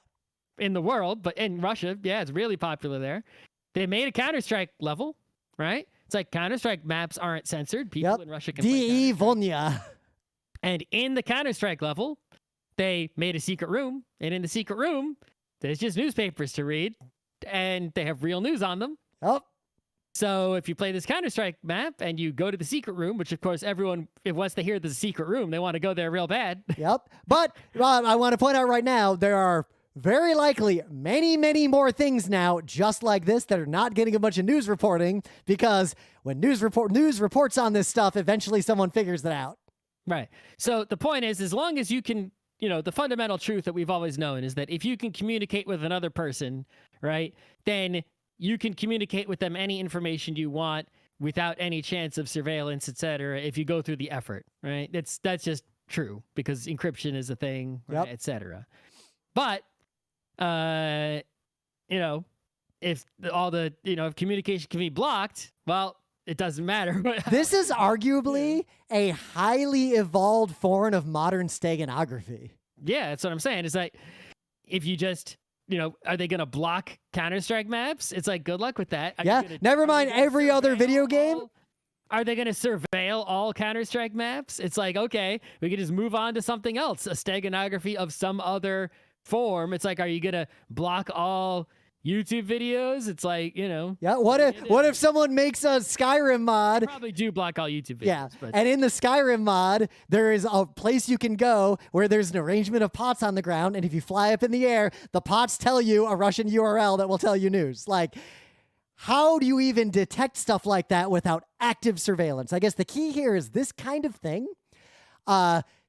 S2: In the world, but in Russia, yeah, it's really popular there. They made a Counter-Strike level, right? It's like Counter-Strike maps aren't censored. People in Russia can play
S1: D.E. Vonya.
S2: And in the Counter-Strike level, they made a secret room. And in the secret room, there's just newspapers to read. And they have real news on them.
S1: Oh.
S2: So if you play this Counter-Strike map and you go to the secret room, which of course everyone, if once they hear there's a secret room, they want to go there real bad.
S1: Yep. But I want to point out right now, there are very likely many, many more things now just like this that are not getting a bunch of news reporting, because when news reports on this stuff, eventually someone figures it out.
S2: Right. So the point is, as long as you can, the fundamental truth that we've always known is that if you can communicate with another person, right, then you can communicate with them any information you want without any chance of surveillance, et cetera, if you go through the effort, right? That's just true, because encryption is a thing, right, et cetera. But, if all the, if communication can be blocked, well, it doesn't matter.
S1: This is arguably a highly evolved form of modern steganography.
S2: Yeah, that's what I'm saying. It's like, if you just... are they going to block Counter-Strike maps? It's like, good luck with that.
S1: Never mind every other video game.
S2: Are they going to surveil all Counter-Strike maps? It's like, okay, we can just move on to something else, a steganography of some other form. It's like, are you going to block all YouTube videos? It's like,
S1: Yeah, what if someone makes a Skyrim mod?
S2: Probably do block all YouTube videos.
S1: Yeah,
S2: but...
S1: and in the Skyrim mod, there is a place you can go where there's an arrangement of pots on the ground, and if you fly up in the air, the pots tell you a Russian URL that will tell you news. Like, how do you even detect stuff like that without active surveillance? I guess the key here is this kind of thing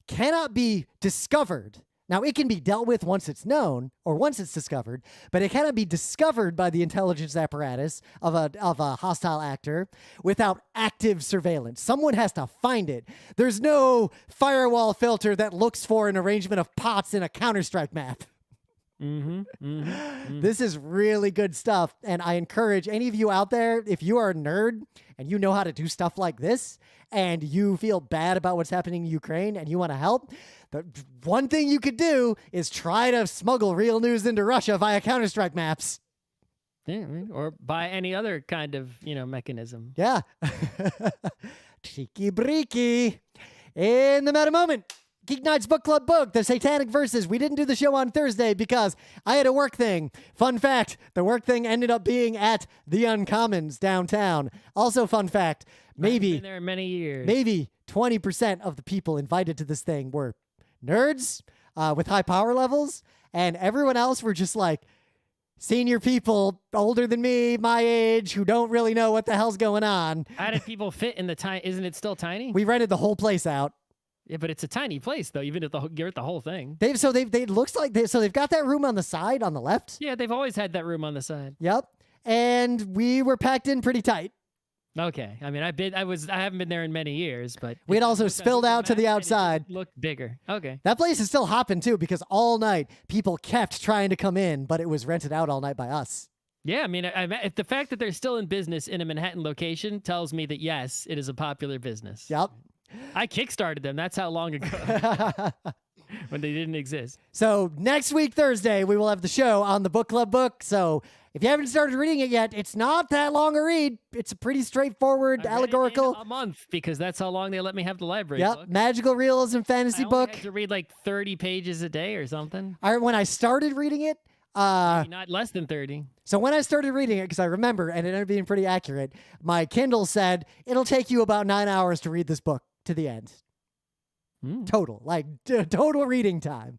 S1: cannot be discovered. Now, it can be dealt with once it's known or once it's discovered, but it cannot be discovered by the intelligence apparatus of a hostile actor without active surveillance. Someone has to find it. There's no firewall filter that looks for an arrangement of pots in a Counter-Strike map. This is really good stuff, and I encourage any of you out there, if you are a nerd and you know how to do stuff like this, and you feel bad about what's happening in Ukraine and you want to help, the one thing you could do is try to smuggle real news into Russia via Counter-Strike maps.
S2: Yeah, or by any other kind of, mechanism.
S1: Yeah. Cheeky breaky. In the meta moment, GeekNights Book Club book, The Satanic Verses. We didn't do the show on Thursday because I had a work thing. Fun fact, the work thing ended up being at the Uncommons downtown. Also fun fact, maybe
S2: been there many years.
S1: Maybe 20% of the people invited to this thing were nerds with high power levels, and everyone else were just like senior people older than me, my age, who don't really know what the hell's going on.
S2: How did people fit in the tiny? Isn't it still tiny?
S1: We rented the whole place out.
S2: Yeah, but it's a tiny place though. Even if you're at the whole thing.
S1: They've got that room on the side on the left.
S2: Yeah, they've always had that room on the side.
S1: Yep, and we were packed in pretty tight.
S2: Okay, I mean, I haven't been there in many years, but
S1: we had also spilled out to the outside.
S2: Looked bigger. Okay,
S1: that place is still hopping too, because all night people kept trying to come in, but it was rented out all night by us.
S2: Yeah, I mean, if the fact that they're still in business in a Manhattan location tells me that, yes, it is a popular business.
S1: Yep.
S2: I kickstarted them. That's how long ago when they didn't exist.
S1: So next week, Thursday, we will have the show on the book club book. So if you haven't started reading it yet, it's not that long a read. It's a pretty straightforward, allegorical.
S2: A month, because that's how long they let me have the library book.
S1: Magical realism fantasy
S2: I
S1: book.
S2: had to read like 30 pages a day or something.
S1: When I started reading it,
S2: Maybe not less than 30.
S1: So when I started reading it, because I remember, and it ended up being pretty accurate, my Kindle said, it'll take you about 9 hours to read this book to the end. Total, like total reading time.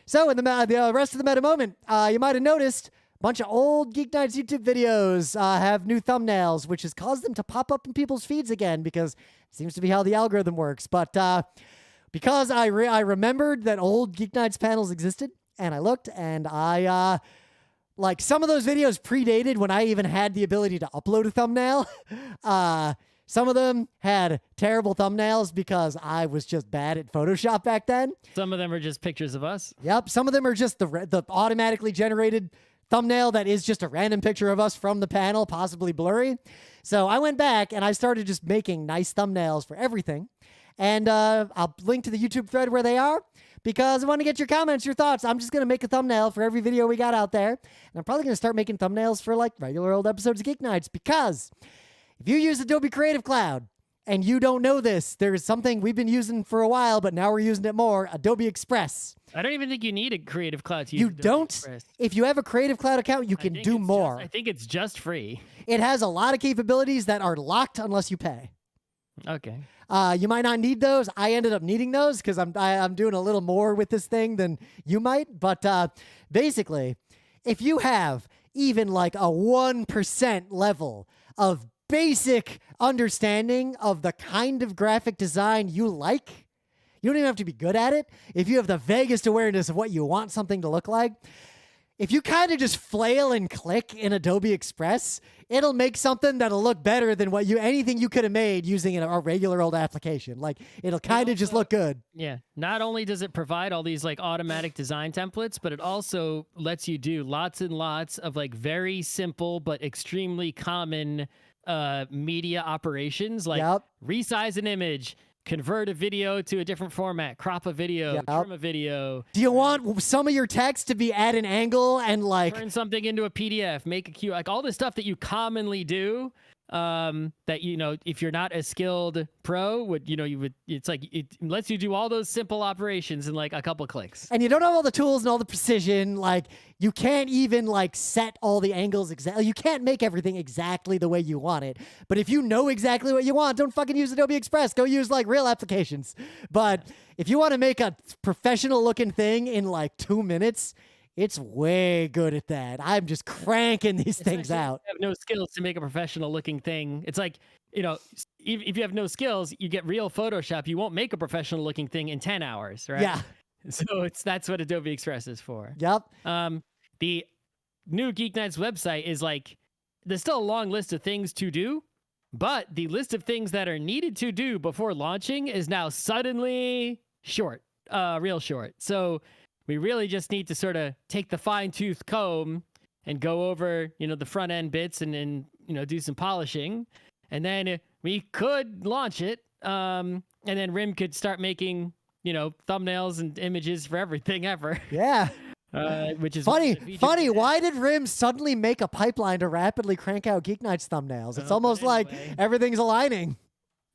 S1: So in the rest of the meta moment, you might have noticed a bunch of old Geek Nights YouTube videos have new thumbnails, which has caused them to pop up in people's feeds again, because it seems to be how the algorithm works. But because I remembered that old Geek Nights panels existed, and I looked, and I, like, some of those videos predated when I even had the ability to upload a thumbnail. Some of them had terrible thumbnails because I was just bad at Photoshop back then.
S2: Some of them are just pictures of us.
S1: Yep. Some of them are just the automatically generated thumbnail that is just a random picture of us from the panel, possibly blurry. So I went back, and I started just making nice thumbnails for everything. And I'll link to the YouTube thread where they are, because I want to get your comments, your thoughts. I'm just going to make a thumbnail for every video we got out there. And I'm probably going to start making thumbnails for like regular old episodes of Geek Nights, because if you use Adobe Creative Cloud and you don't know this, there is something we've been using for a while, but now we're using it more, Adobe Express.
S2: I don't even think you need a Creative Cloud to use
S1: You
S2: Adobe
S1: don't?
S2: Express.
S1: If you have a Creative Cloud account, you can do more.
S2: I think it's just free.
S1: It has a lot of capabilities that are locked unless you pay.
S2: Okay.
S1: You might not need those. I ended up needing those because I'm doing a little more with this thing than you might. But basically, if you have even like a 1% level of basic understanding of the kind of graphic design you like, you don't even have to be good at it. If you have the vaguest awareness of what you want something to look like, if you kind of just flail and click in Adobe Express, it'll make something that'll look better than anything you could have made using a regular old application. Like, it'll kind of just look good.
S2: Yeah. Not only does it provide all these like automatic design templates, but it also lets you do lots and lots of like very simple but extremely common media operations, like resize an image, convert a video to a different format, crop a video, trim a video.
S1: Do you want some of your text to be at an angle and like
S2: turn something into a PDF, make a Q, like all the stuff that you commonly do, that, you know, if you're not a skilled pro it's like, it lets you do all those simple operations in like a couple clicks.
S1: And you don't have all the tools and all the precision. Like, you can't even like set all the angles exactly. You can't make everything exactly the way you want it. But if you know exactly what you want, don't fucking use Adobe Express. Go use like real applications. But if you want to make a professional looking thing in like 2 minutes, it's way good at that. I'm just cranking these things out.
S2: If you have no skills to make a professional looking thing. It's like, you know, if you have no skills, you get real Photoshop, you won't make a professional looking thing in 10 hours, right?
S1: Yeah.
S2: So that's what Adobe Express is for.
S1: Yep.
S2: The new Geek Nights website is like, there's still a long list of things to do, but the list of things that are needed to do before launching is now suddenly short, real short. So we really just need to sort of take the fine-tooth comb and go over, you know, the front end bits and you know, do some polishing, and then we could launch it. And then Rim could start making, you know, thumbnails and images for everything ever.
S1: Yeah.
S2: Which is
S1: funny. Why did Rim suddenly make a pipeline to rapidly crank out Geek Nights thumbnails? It's almost like everything's aligning.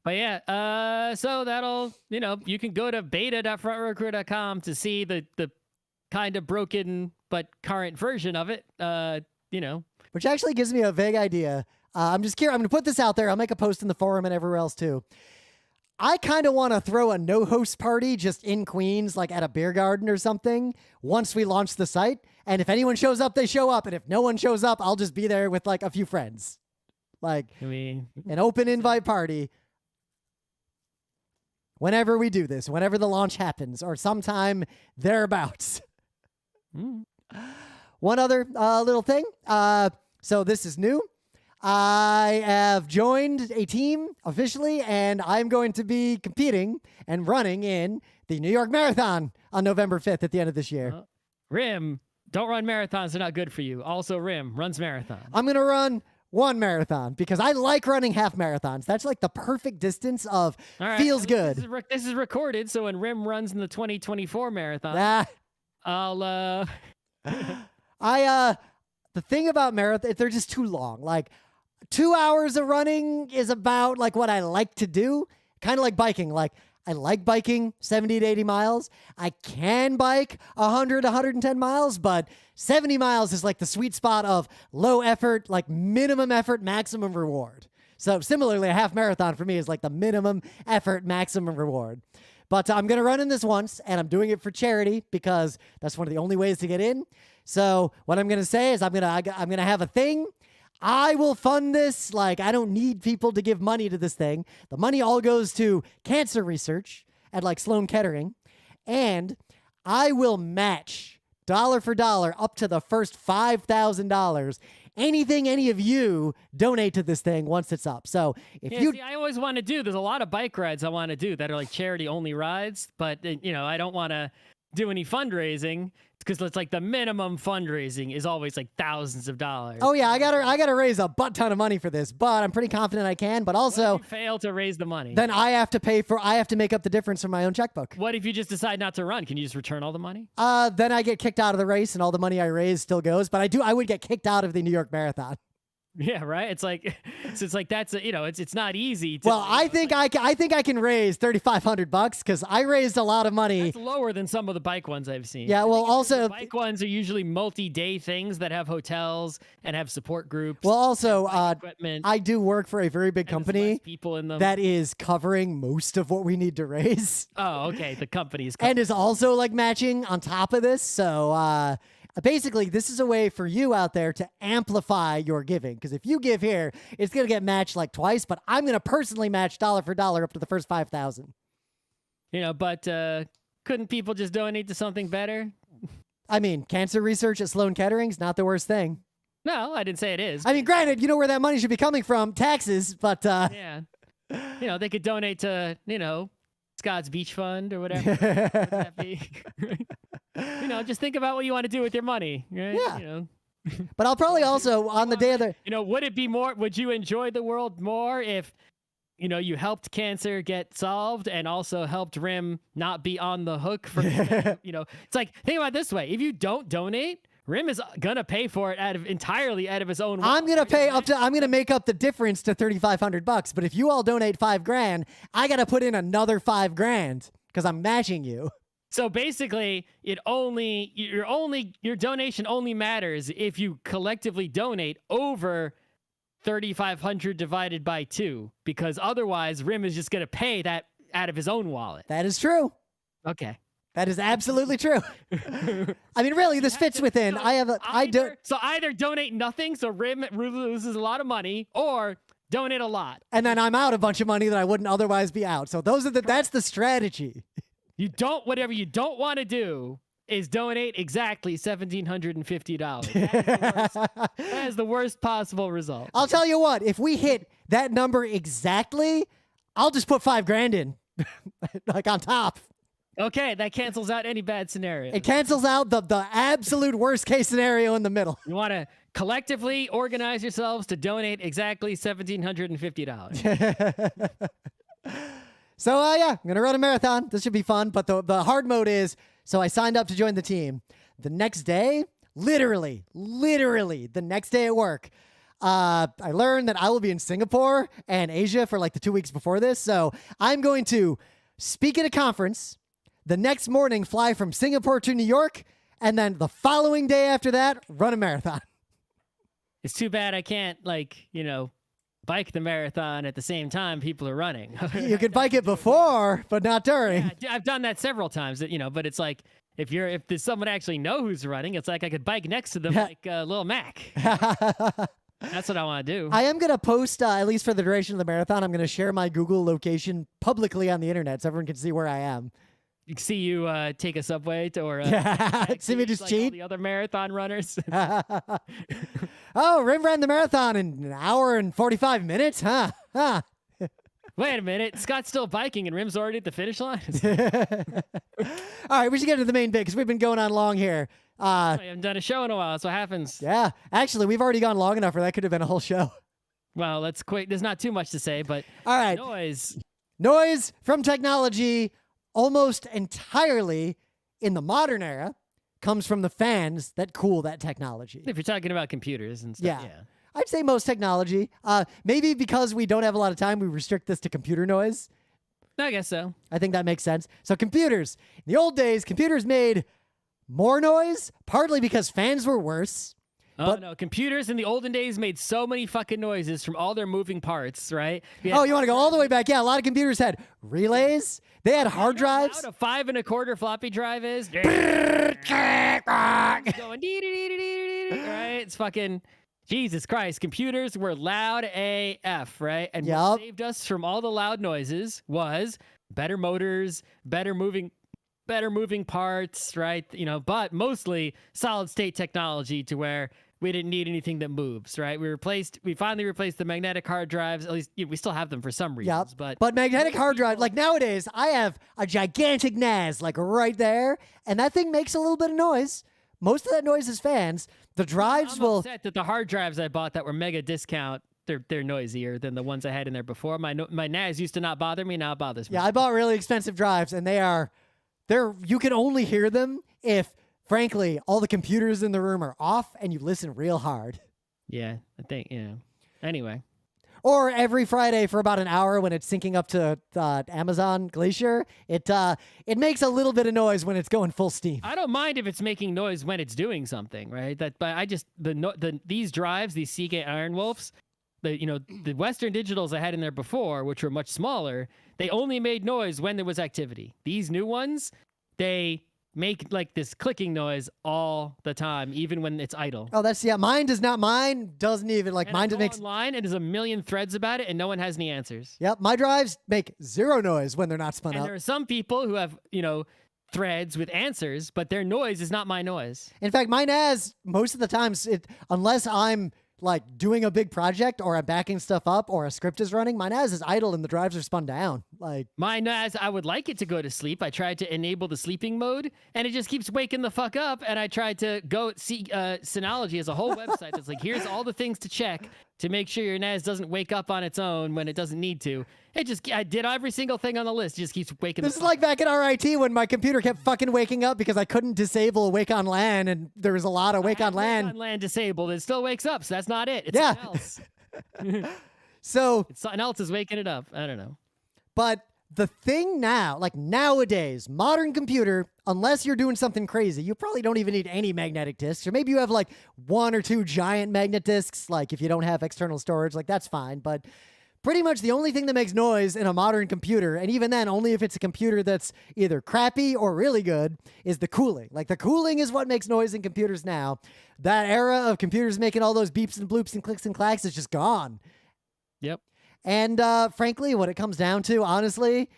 S2: But yeah, so that'll, you know, you can go to beta.frontrowcrew.com to see the kind of broken but current version of it, you know. Which
S1: actually gives me a vague idea. I'm just curious. I'm going to put this out there. I'll make a post in the forum and everywhere else too. I kind of want to throw a no-host party just in Queens, like at a beer garden or something, once we launch the site. And if anyone shows up, they show up. And if no one shows up, I'll just be there with like a few friends. Like an open invite party. Whenever we do this, whenever the launch happens, or sometime thereabouts. One other little thing. So this is new. I have joined a team officially, and I'm going to be competing and running in the New York Marathon on November 5th at the end of this year.
S2: Rim, Don't run marathons. They're not good for you. Also, Rim runs marathon.
S1: I'm going to run one marathon because I like running half marathons. That's like the perfect distance of feels good.
S2: This is recorded, so when Rim runs in the 2024 marathon, I'll
S1: the thing about marathon, they're just too long. Like 2 hours of running is about like what I like to do. Kind of like biking. Like I like biking 70 to 80 miles. I can bike 100, 110 miles, but 70 miles is like the sweet spot of low effort, like minimum effort, maximum reward. So similarly, a half marathon for me is like the minimum effort, maximum reward. But I'm going to run in this once, and I'm doing it for charity because that's one of the only ways to get in. So what I'm going to say is I'm going to have a thing. I will fund this. Like, I don't need people to give money to this thing. The money all goes to cancer research at like Sloan Kettering. And I will match dollar for dollar up to the first $5,000. Anything any of you donate to this thing once it's up. So if
S2: I always want to do, there's a lot of bike rides I want to do that are like charity only rides, but I don't want to do any fundraising because it's like the minimum fundraising is always like thousands of dollars.
S1: Oh yeah, I gotta raise a butt ton of money for this, but I'm pretty confident I can. But also,
S2: what if you fail to raise the money,
S1: then I have to make up the difference from my own checkbook.
S2: What if you just decide not to run? Can you just return all the money?
S1: Then I get kicked out of the race, and all the money I raise still goes. But I would get kicked out of the New York Marathon.
S2: Yeah, right. It's like, that's it's not easy.
S1: I think I can raise $3,500 because I raised a lot of money.
S2: That's lower than some of the bike ones I've seen.
S1: Yeah, well, also
S2: the bike ones are usually multi-day things that have hotels and have support groups.
S1: Well, also
S2: equipment.
S1: I do work for a very big company
S2: people in them.
S1: that is covering most of what we need to raise.
S2: Oh, okay. The company's
S1: and is also like matching on top of this. So basically, this is a way for you out there to amplify your giving. Because if you give here, it's going to get matched like twice. But I'm going to personally match dollar for dollar up to the first 5,000.
S2: But couldn't people just donate to something better?
S1: I mean, cancer research at Sloan Kettering's not the worst thing.
S2: No, I didn't say it is.
S1: I mean, granted, you know where that money should be coming from, taxes. But
S2: yeah, they could donate to Scott's Beach Fund or whatever. Wouldn't that be? Just think about what you want to do with your money, right?
S1: Yeah. But I'll probably also on the day of the
S2: would you enjoy the world more if you helped cancer get solved and also helped Rim not be on the hook for it's like, think about it this way. If you don't donate, Rim is gonna pay for it entirely out of his own wallet.
S1: I'm gonna make up the difference to $3,500. But if you all donate $5,000, I gotta put in another $5,000 because I'm matching you.
S2: So basically, your donation only matters if you collectively donate over 3,500 divided by 2, because otherwise Rim is just gonna pay that out of his own wallet.
S1: That is true.
S2: Okay.
S1: That is absolutely true. I mean, really, this fits within.
S2: So either donate nothing, so Rim loses a lot of money, or donate a lot,
S1: and then I'm out a bunch of money that I wouldn't otherwise be out. So that's the strategy.
S2: Whatever you don't want to do is donate exactly $1,750. That is the worst possible result.
S1: I'll tell you what, if we hit that number exactly, I'll just put $5,000 in, like on top.
S2: Okay, that cancels out any bad scenario.
S1: It cancels out the absolute worst case scenario in the middle.
S2: You want to collectively organize yourselves to donate exactly $1,750.
S1: So, I'm going to run a marathon. This should be fun. But the hard mode is, so I signed up to join the team. The next day, literally the next day at work, I learned that I will be in Singapore and Asia for like the 2 weeks before this. So I'm going to speak at a conference, the next morning fly from Singapore to New York, and then the following day after that, run a marathon.
S2: It's too bad I can't, bike the marathon at the same time people are running.
S1: You could bike it before, but not during.
S2: Yeah, I've done that several times, but it's like, if there's someone I actually know who's running, it's like I could bike next to them like Lil Mac. That's what I want to do.
S1: I am going to post, at least for the duration of the marathon, I'm going to share my Google location publicly on the internet so everyone can see where I am.
S2: You can see you take a subway or
S1: see me just cheat.
S2: All the other marathon runners.
S1: Oh, Rim ran the marathon in an hour and 45 minutes, huh?
S2: Wait a minute, Scott's still biking and Rim's already at the finish line.
S1: All right, we should get to the main bit because we've been going on long here. Uh,
S2: I haven't done a show in a while. That's what happens.
S1: yeah, actually, we've already gone long enough where that could have been a whole show.
S2: Well, let's quick. There's not too much to say, but
S1: All right. Noise from technology almost entirely in the modern era comes from the fans that cool that technology.
S2: If you're talking about computers and stuff, yeah.
S1: I'd say most technology. Maybe because we don't have a lot of time, we restrict this to computer noise.
S2: I guess so.
S1: I think that makes sense. So computers. In the old days, computers made more noise, partly because fans were worse.
S2: Oh, no. Computers in the olden days made so many fucking noises from all their moving parts, right?
S1: Oh, you want to go all the way back? Yeah, a lot of computers had relays. They had hard drives.
S2: How loud a 5 1/4 floppy drive is? Going right? It's fucking... Jesus Christ, computers were loud AF, right? And what saved us from all the loud noises was better motors, better moving parts, right? You know, but mostly solid state technology to where we didn't need anything that moves, right? We finally replaced the magnetic hard drives. At least we still have them for some reasons, but
S1: magnetic hard drive, like nowadays, I have a gigantic NAS like right there, and that thing makes a little bit of noise. Most of that noise is fans. The drives
S2: I'm upset that the hard drives I bought that were mega discount, they're noisier than the ones I had in there before. My NAS used to not bother me, now it bothers me.
S1: Yeah, I bought really expensive drives, and you can only hear them if, frankly, all the computers in the room are off and you listen real hard.
S2: Yeah, I think, Anyway.
S1: Or every Friday for about an hour when it's syncing up to Amazon Glacier, it makes a little bit of noise when it's going full steam.
S2: I don't mind if it's making noise when it's doing something, right? But I just these drives, these Seagate Iron Wolves, the Western Digitals I had in there before, which were much smaller, they only made noise when there was activity. These new ones, they make like this clicking noise all the time, even when it's idle.
S1: Oh, mine doesn't even like,
S2: and
S1: mine
S2: just
S1: makes
S2: online and there's a million threads about it and no one has any answers.
S1: Yep, my drives make zero noise when they're not spun
S2: and
S1: up.
S2: There are some people who have, threads with answers, but their noise is not my noise.
S1: In fact, mine has most of the times, unless I'm like doing a big project or I'm backing stuff up or a script is running, my NAS is idle and the drives are spun down. Like
S2: my NAS, I would like it to go to sleep. I tried to enable the sleeping mode and it just keeps waking the fuck up. And I tried to go see Synology as a whole website that's like, here's all the things to check to make sure your NAS doesn't wake up on its own when it doesn't need to. I did every single thing on the list. It just keeps waking
S1: This is like back at RIT when my computer kept fucking waking up because I couldn't disable Wake on LAN and there was a lot of Wake on LAN.
S2: Wake on LAN disabled. It still wakes up, so that's not it. It's something else.
S1: So
S2: something else is waking it up. I don't know.
S1: But the thing now, like nowadays, modern computer, unless you're doing something crazy, you probably don't even need any magnetic disks. Or maybe you have like 1 or 2 giant magnet disks. Like if you don't have external storage, like that's fine. But pretty much the only thing that makes noise in a modern computer, and even then only if it's a computer that's either crappy or really good, is the cooling. Like the cooling is what makes noise in computers now. That era of computers making all those beeps and bloops and clicks and clacks is just gone.
S2: Yep.
S1: And frankly, what it comes down to, honestly,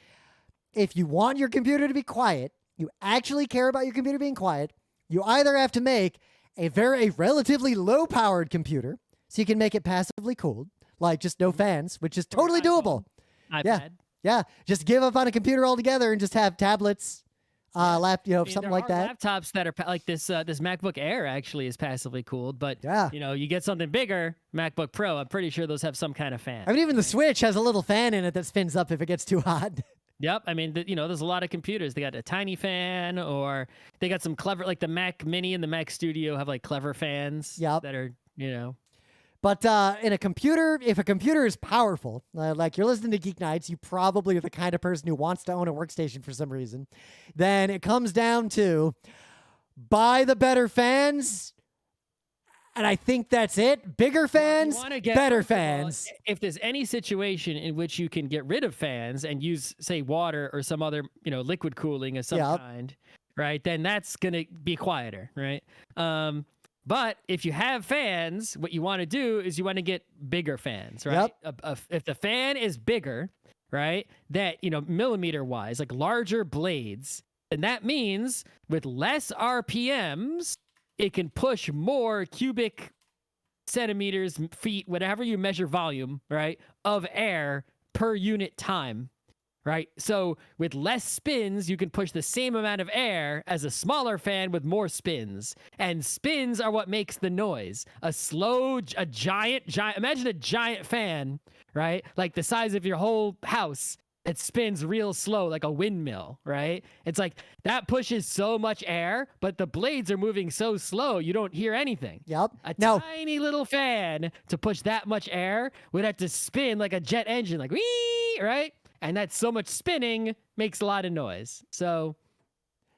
S1: if you want your computer to be quiet, you actually care about your computer being quiet, you either have to make a relatively low-powered computer so you can make it passively cooled, like just no fans, which is totally doable.
S2: iPad.
S1: Yeah. Just give up on a computer altogether and just have tablets, something like that.
S2: Laptops that are like this MacBook Air actually is passively cooled, but you get something bigger, MacBook Pro, I'm pretty sure those have some kind of fan.
S1: I mean, even the Switch has a little fan in it that spins up if it gets too hot.
S2: Yep. I mean, there's a lot of computers. They got a tiny fan, or they got some clever, like the Mac Mini and the Mac Studio have like clever fans that are,
S1: But in a computer, if a computer is powerful, like you're listening to Geek Nights, you probably are the kind of person who wants to own a workstation for some reason, then it comes down to buy the better fans. And I think that's it. Bigger fans, better fans.
S2: If there's any situation in which you can get rid of fans and use, say, water or some other, liquid cooling of some kind, right, then that's going to be quieter, right? But if you have fans, what you want to do is you want to get bigger fans, right? If the fan is bigger, right, that, millimeter-wise, like larger blades, then that means with less RPMs, it can push more cubic centimeters, feet, whatever you measure volume, right, of air per unit time. right? So with less spins, you can push the same amount of air as a smaller fan with more spins. And spins are what makes the noise. A giant, imagine a giant fan, right? Like the size of your whole house. It spins real slow, like a windmill, right? It's like that pushes so much air, but the blades are moving so slow, you don't hear anything.
S1: Yep.
S2: A tiny little fan to push that much air would have to spin like a jet engine, like wee, right? And that so much spinning makes a lot of noise. So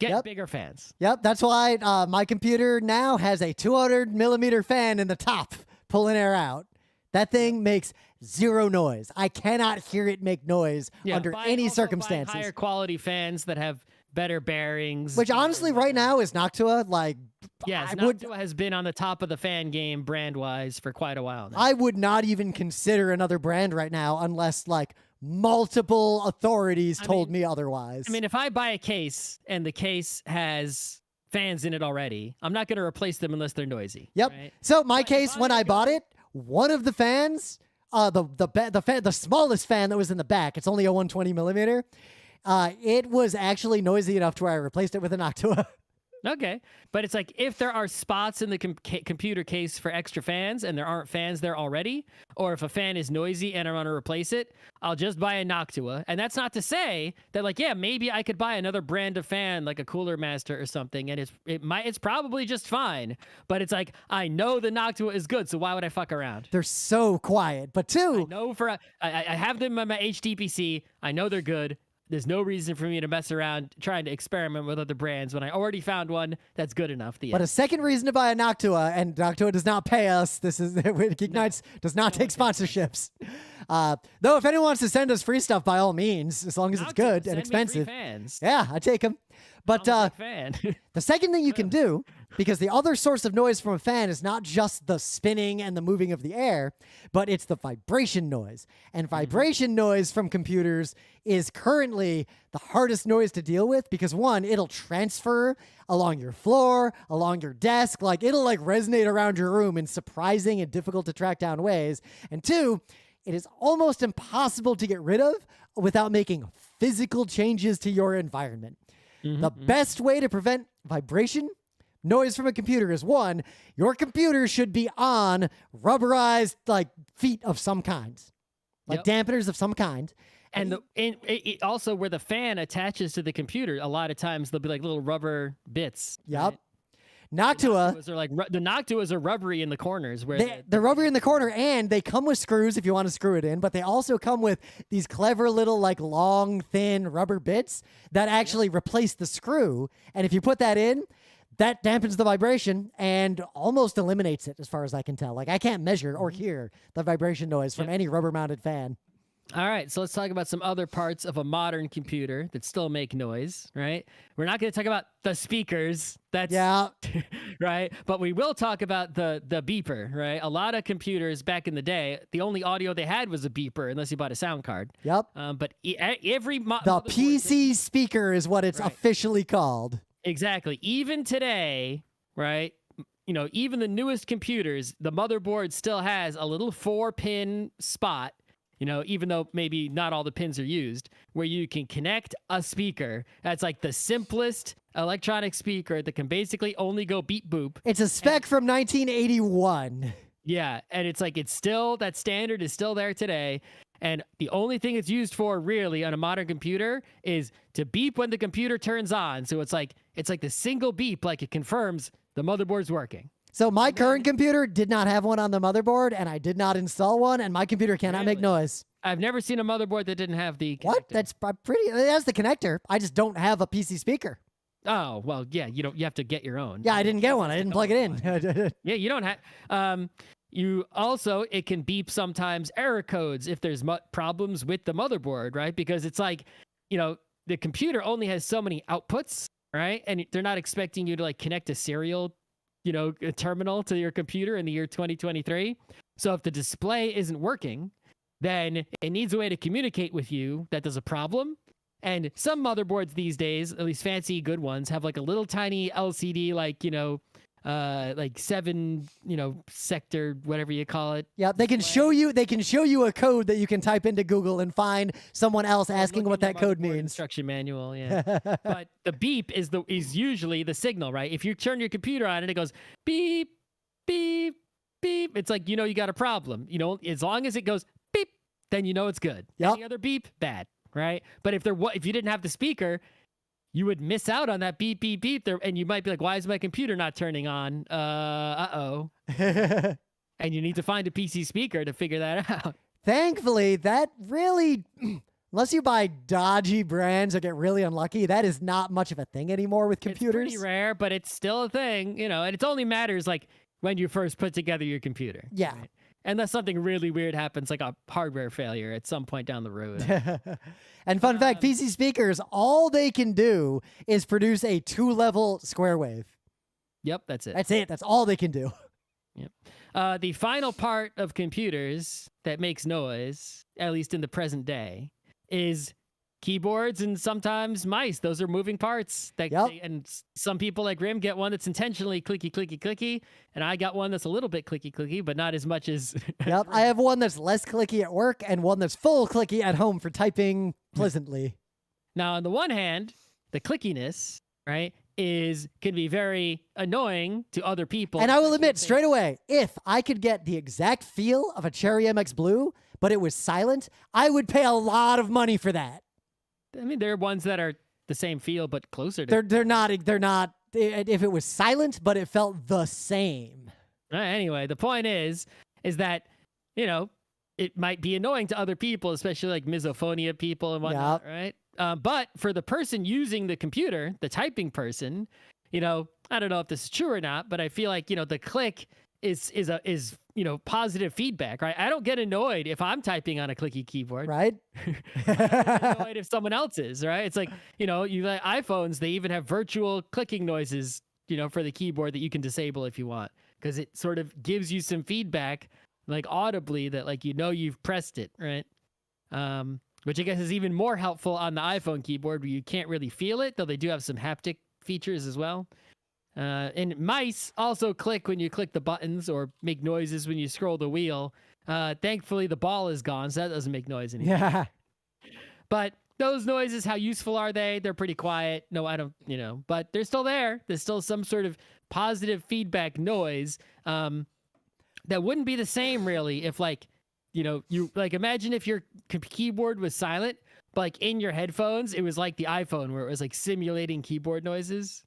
S2: get bigger fans.
S1: Yep. That's why my computer now has a 200 millimeter fan in the top pulling air out. That thing makes zero noise. I cannot hear it make noise under any circumstances.
S2: Higher quality fans that have better bearings.
S1: Which honestly, right now is Noctua. Like,
S2: yes, Noctua has been on the top of the fan game brand wise for quite a while now.
S1: I would not even consider another brand right now unless like multiple authorities told me otherwise.
S2: I mean, if I buy a case and the case has fans in it already, I'm not going to replace them unless they're noisy.
S1: Yep.
S2: Right?
S1: So my case, when I bought it, one of the fans, the smallest fan that was in the back, it's only a 120 millimeter. It was actually noisy enough to where I replaced it with a Noctua.
S2: Okay. But it's like if there are spots in the computer case for extra fans and there aren't fans there already, or if a fan is noisy and I want to replace it, I'll just buy a Noctua. And that's not to say that like, yeah, maybe I could buy another brand of fan like a Cooler Master or something and it's probably just fine. But it's like, I know the Noctua is good, so why would I fuck around?
S1: They're so quiet. But two,
S2: I have them on my HD PC. I know they're good. There's no reason for me to mess around trying to experiment with other brands when I already found one that's good enough.
S1: But a second reason to buy a Noctua, and Noctua does not pay us. This is GeekNights does not take sponsorships. Though if anyone wants to send us free stuff, by all means, as long as it's good and expensive. Yeah, I take them. But the second thing you can do, because the other source of noise from a fan is not just the spinning and the moving of the air, but it's the vibration noise. And vibration noise from computers is currently the hardest noise to deal with because one, it'll transfer along your floor, along your desk, like it'll like resonate around your room in surprising and difficult to track down ways. And two, it is almost impossible to get rid of without making physical changes to your environment. The best way to prevent vibration noise from a computer is one, your computer should be on rubberized like feet of some kind, like dampeners of some kind.
S2: And it also where the fan attaches to the computer, a lot of times there'll be like little rubber bits.
S1: Yep.
S2: Right?
S1: Noctua.
S2: The Noctuas are rubbery in the corners.
S1: They're rubbery in the corner, and they come with screws if you want to screw it in, but they also come with these clever little, like, long, thin rubber bits that actually replace the screw. And if you put that in, that dampens the vibration and almost eliminates it, as far as I can tell. Like, I can't measure or hear the vibration noise from any rubber-mounted fan.
S2: All right, so let's talk about some other parts of a modern computer that still make noise, right? We're not going to talk about the speakers. Right? But we will talk about the beeper, right? A lot of computers back in the day, the only audio they had was a beeper, unless you bought a sound card.
S1: Yep.
S2: But every...
S1: the PC speaker is what it's officially called.
S2: Exactly. Even today, right? You know, even the newest computers, the motherboard still has a little 4-pin spot, you know, even though maybe not all the pins are used, where you can connect a speaker. That's like the simplest electronic speaker that can basically only go beep boop.
S1: It's a spec from 1981.
S2: Yeah, and it's like that standard is still there today. And the only thing it's used for really on a modern computer is to beep when the computer turns on. So it's like the single beep, like it confirms the motherboard's working.
S1: So my current computer did not have one on the motherboard, and I did not install one, and my computer cannot make noise.
S2: I've never seen a motherboard that didn't have the connector.
S1: What? That's pretty... It has the connector. I just don't have a PC speaker.
S2: Oh, well, yeah, you have to get your own.
S1: Yeah, I didn't get one. I didn't plug it in.
S2: Yeah, you don't have... it can beep sometimes error codes if there's problems with the motherboard, right? Because it's like, you know, the computer only has so many outputs, right? And they're not expecting you to like connect a serial, you know, a terminal to your computer in the year 2023. So if the display isn't working, then it needs a way to communicate with you that there's a problem. And some motherboards these days, at least fancy good ones, have like a little tiny LCD, like, you know, like 7, sector, whatever you call it.
S1: Yeah, they can show you a code that you can type into Google and find someone else asking what that code means.
S2: Instruction manual, yeah. But the beep is usually the signal, right? If you turn your computer on and it goes beep, beep, beep, it's like, you got a problem. As long as it goes beep, then it's good.
S1: Yep.
S2: Any other beep, bad, right? But if you didn't have the speaker, you would miss out on that beep, beep, beep there, and you might be like, why is my computer not turning on? Uh-oh. And you need to find a PC speaker to figure that out.
S1: Thankfully, that really, unless you buy dodgy brands or get really unlucky, that is not much of a thing anymore with computers.
S2: It's pretty rare, but it's still a thing, and it only matters like when you first put together your computer.
S1: Yeah.
S2: Right? Unless something really weird happens, like a hardware failure at some point down the road.
S1: And fun fact, PC speakers, all they can do is produce a 2-level square wave.
S2: Yep, that's it.
S1: That's it. That's all they can do.
S2: Yep. The final part of computers that makes noise, at least in the present day, is keyboards and sometimes mice. Those are moving parts. And some people like Grim get one that's intentionally clicky, clicky, clicky. And I got one that's a little bit clicky, clicky, but not as much as...
S1: Yep, I have one that's less clicky at work and one that's full clicky at home for typing pleasantly.
S2: Now, on the one hand, the clickiness, right, can be very annoying to other people.
S1: And I will admit straight away, if I could get the exact feel of a Cherry MX Blue, but it was silent, I would pay a lot of money for that.
S2: I mean, there are ones that are the same feel, but closer to...
S1: They're not, if it was silent, but it felt the same.
S2: Anyway, the point is that, it might be annoying to other people, especially like misophonia people and whatnot, right? But for the person using the computer, the typing person, I don't know if this is true or not, but I feel like, the click is positive feedback, right? I don't get annoyed if I'm typing on a clicky keyboard.
S1: Right.
S2: I get annoyed if someone else is, right? It's like, you like iPhones, they even have virtual clicking noises, for the keyboard that you can disable if you want, because it sort of gives you some feedback, like audibly, that like, you've pressed it, right? Which I guess is even more helpful on the iPhone keyboard where you can't really feel it, though they do have some haptic features as well. And mice also click when you click the buttons or make noises when you scroll the wheel. Thankfully, the ball is gone, so that doesn't make noise anymore.
S1: Yeah.
S2: But those noises, how useful are they? They're pretty quiet. No, I don't, but they're still there. There's still some sort of positive feedback noise that wouldn't be the same, really, if, like, you like imagine if your keyboard was silent, but like in your headphones, it was like the iPhone where it was like simulating keyboard noises.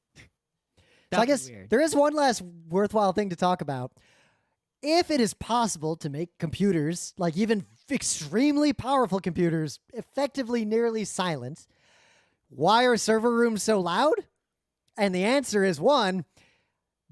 S1: So I guess there is one last worthwhile thing to talk about. If it is possible to make computers, like even extremely powerful computers, effectively nearly silent, why are server rooms so loud? And the answer is one,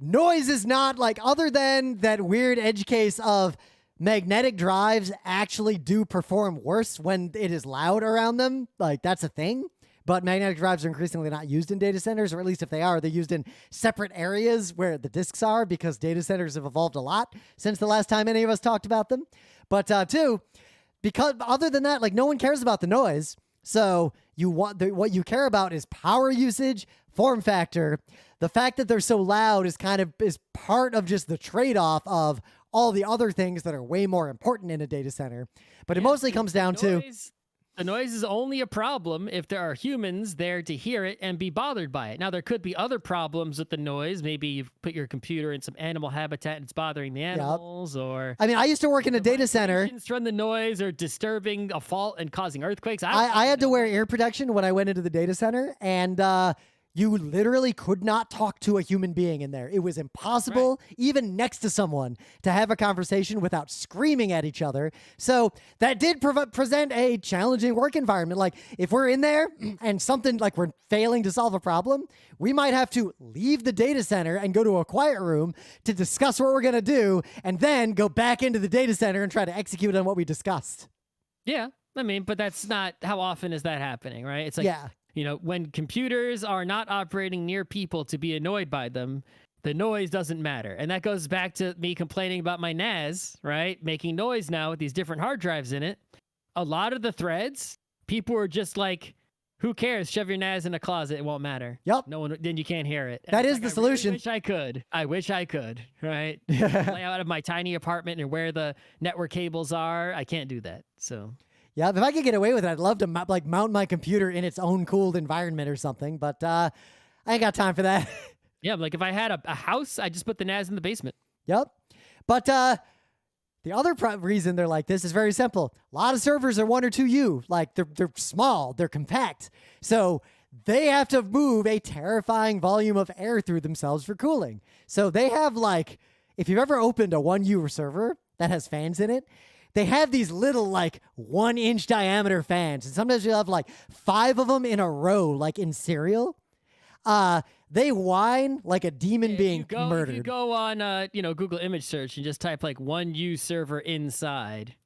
S1: noise is not like, other than that weird edge case of magnetic drives actually do perform worse when it is loud around them. Like, that's a thing. But magnetic drives are increasingly not used in data centers, or at least if they are, they're used in separate areas where the disks are, because data centers have evolved a lot since the last time any of us talked about them. But two, because other than that, like, no one cares about the noise. So what you care about is power usage, form factor. The fact that they're so loud is part of just the trade-off of all the other things that are way more important in a data center. But it mostly comes down to...
S2: The noise is only a problem if there are humans there to hear it and be bothered by it. Now, there could be other problems with the noise. Maybe you've put your computer in some animal habitat and it's bothering the animals, or...
S1: I mean, I used to work in a data center.
S2: From the noise or disturbing a fault and causing earthquakes.
S1: I had to wear ear protection when I went into the data center, and you literally could not talk to a human being in there. It was impossible, even next to someone, to have a conversation without screaming at each other. So that did present a challenging work environment. Like, if we're in there and something, like, we're failing to solve a problem, we might have to leave the data center and go to a quiet room to discuss what we're going to do, and then go back into the data center and try to execute on what we discussed.
S2: Yeah. I mean, but that's not, how often is that happening, right? It's like... Yeah. When computers are not operating near people to be annoyed by them, the noise doesn't matter. And that goes back to me complaining about my NAS, right? Making noise now with these different hard drives in it. A lot of the threads, people were just like, Who cares? Shove your NAS in a closet. It won't matter.
S1: Yep.
S2: No one. Then you can't hear it.
S1: That is the solution.
S2: I wish I could. I wish I could. Right. Layout of my tiny apartment and where the network cables are. I can't do that. So.
S1: Yeah, if I could get away with it, I'd love to mount my computer in its own cooled environment or something. But I ain't got time for that.
S2: Yeah, like if I had a house, I just put the NAS in the basement.
S1: Yep. But the other reason they're like this is very simple. A lot of servers are 1 or 2U. Like they're small, they're compact. So they have to move a terrifying volume of air through themselves for cooling. So they have like, if you've ever opened a 1U server that has fans in it, they have these little like 1-inch diameter fans. And sometimes you'll have like 5 of them in a row, like in cereal. They whine like a demon being murdered.
S2: If you go on, Google image search and just type like 1U server inside,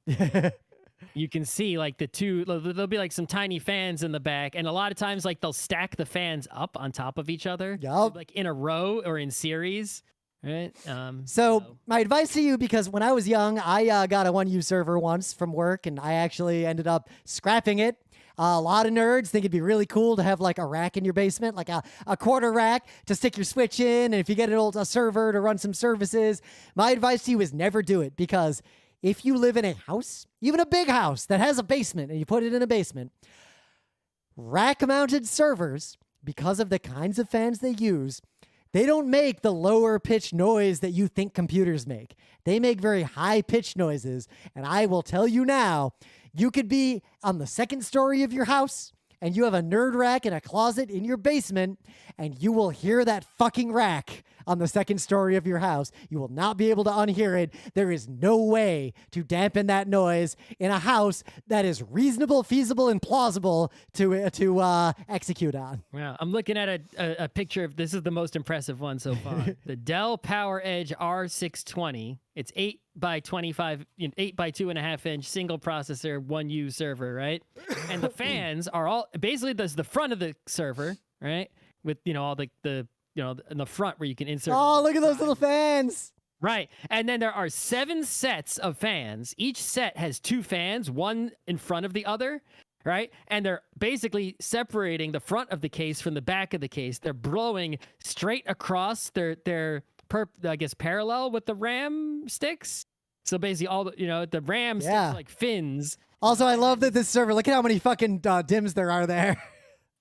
S2: you can see like there'll be like some tiny fans in the back. And a lot of times like they'll stack the fans up on top of each other, like in a row or in series. Right.
S1: So my advice to you, because when I was young, I got a 1U server once from work and I actually ended up scrapping it. A lot of nerds think it'd be really cool to have like a rack in your basement, like a quarter rack to stick your Switch in. And if you get a server to run some services, my advice to you is never do it, because if you live in a house, even a big house that has a basement and you put it in a basement, rack mounted servers, because of the kinds of fans they use, they don't make the lower pitch noise that you think computers make. They make very high pitched noises. And I will tell you now, you could be on the 2nd story of your house and you have a nerd rack in a closet in your basement and you will hear that fucking rack on the 2nd story of your house. You will not be able to unhear it. There is no way to dampen that noise in a house that is reasonable, feasible, and plausible to execute on.
S2: Wow. I'm looking at a picture of, this is the most impressive one so far. The Dell PowerEdge R620. It's 8 by 25, 8 by 2.5 inch single processor 1U server, right? And the fans are all basically the front of the server, right? With all the in the front where you can insert.
S1: Oh, look at those little fans.
S2: Right. And then there are 7 sets of fans. Each set has 2 fans, one in front of the other, right? And they're basically separating the front of the case from the back of the case. They're blowing straight across their parallel with the RAM sticks. So basically all the RAM sticks are like fins.
S1: Also, I love that this server, look at how many fucking DIMMs there are there.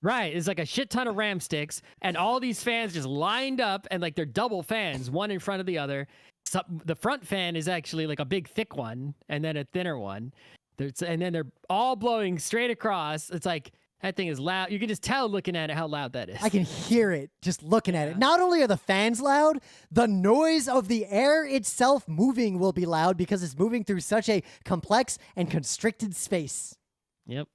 S2: Right. It's like a shit ton of RAM sticks and all these fans just lined up, and like they're double fans, one in front of the other. So the front fan is actually like a big thick one and then a thinner one. And then they're all blowing straight across. It's like, that thing is loud. You can just tell looking at it how loud that is.
S1: I can hear it just looking at it. Not only are the fans loud, the noise of the air itself moving will be loud because it's moving through such a complex and constricted space.
S2: Yep.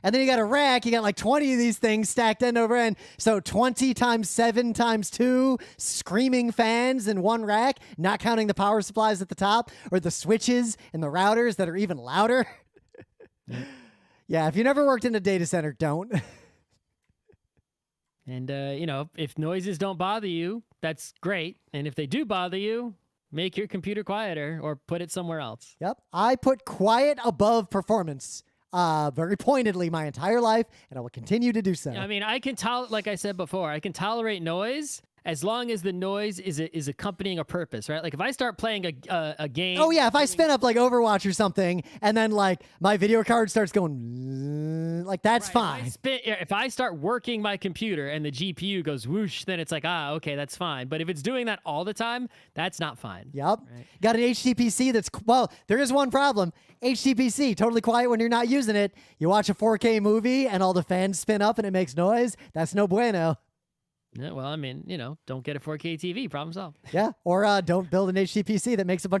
S1: And then you got a rack, you got like 20 of these things stacked end over end. So 20 times 7 times 2 screaming fans in one rack, not counting the power supplies at the top or the switches and the routers that are even louder. Yeah, if you never worked in a data center, don't.
S2: And, if noises don't bother you, that's great. And if they do bother you, make your computer quieter or put it somewhere else.
S1: Yep. I put quiet above performance very pointedly my entire life, and I will continue to do so.
S2: I mean, like I said before, I can tolerate noise as long as the noise is accompanying a purpose, right? Like if I start playing a game.
S1: Oh yeah, if I spin up like Overwatch or something, and then like my video card starts going, like that's fine.
S2: If I start working my computer and the GPU goes whoosh, then it's like, okay, that's fine. But if it's doing that all the time, that's not fine.
S1: Yep.
S2: Right?
S1: Got an HTPC that's, well, there is one problem. HTPC, totally quiet when you're not using it. You watch a 4K movie and all the fans spin up and it makes noise. That's no bueno.
S2: Yeah, well, I mean, don't get a 4K TV. Problem solved.
S1: Yeah, or don't build an HTPC that makes a bunch of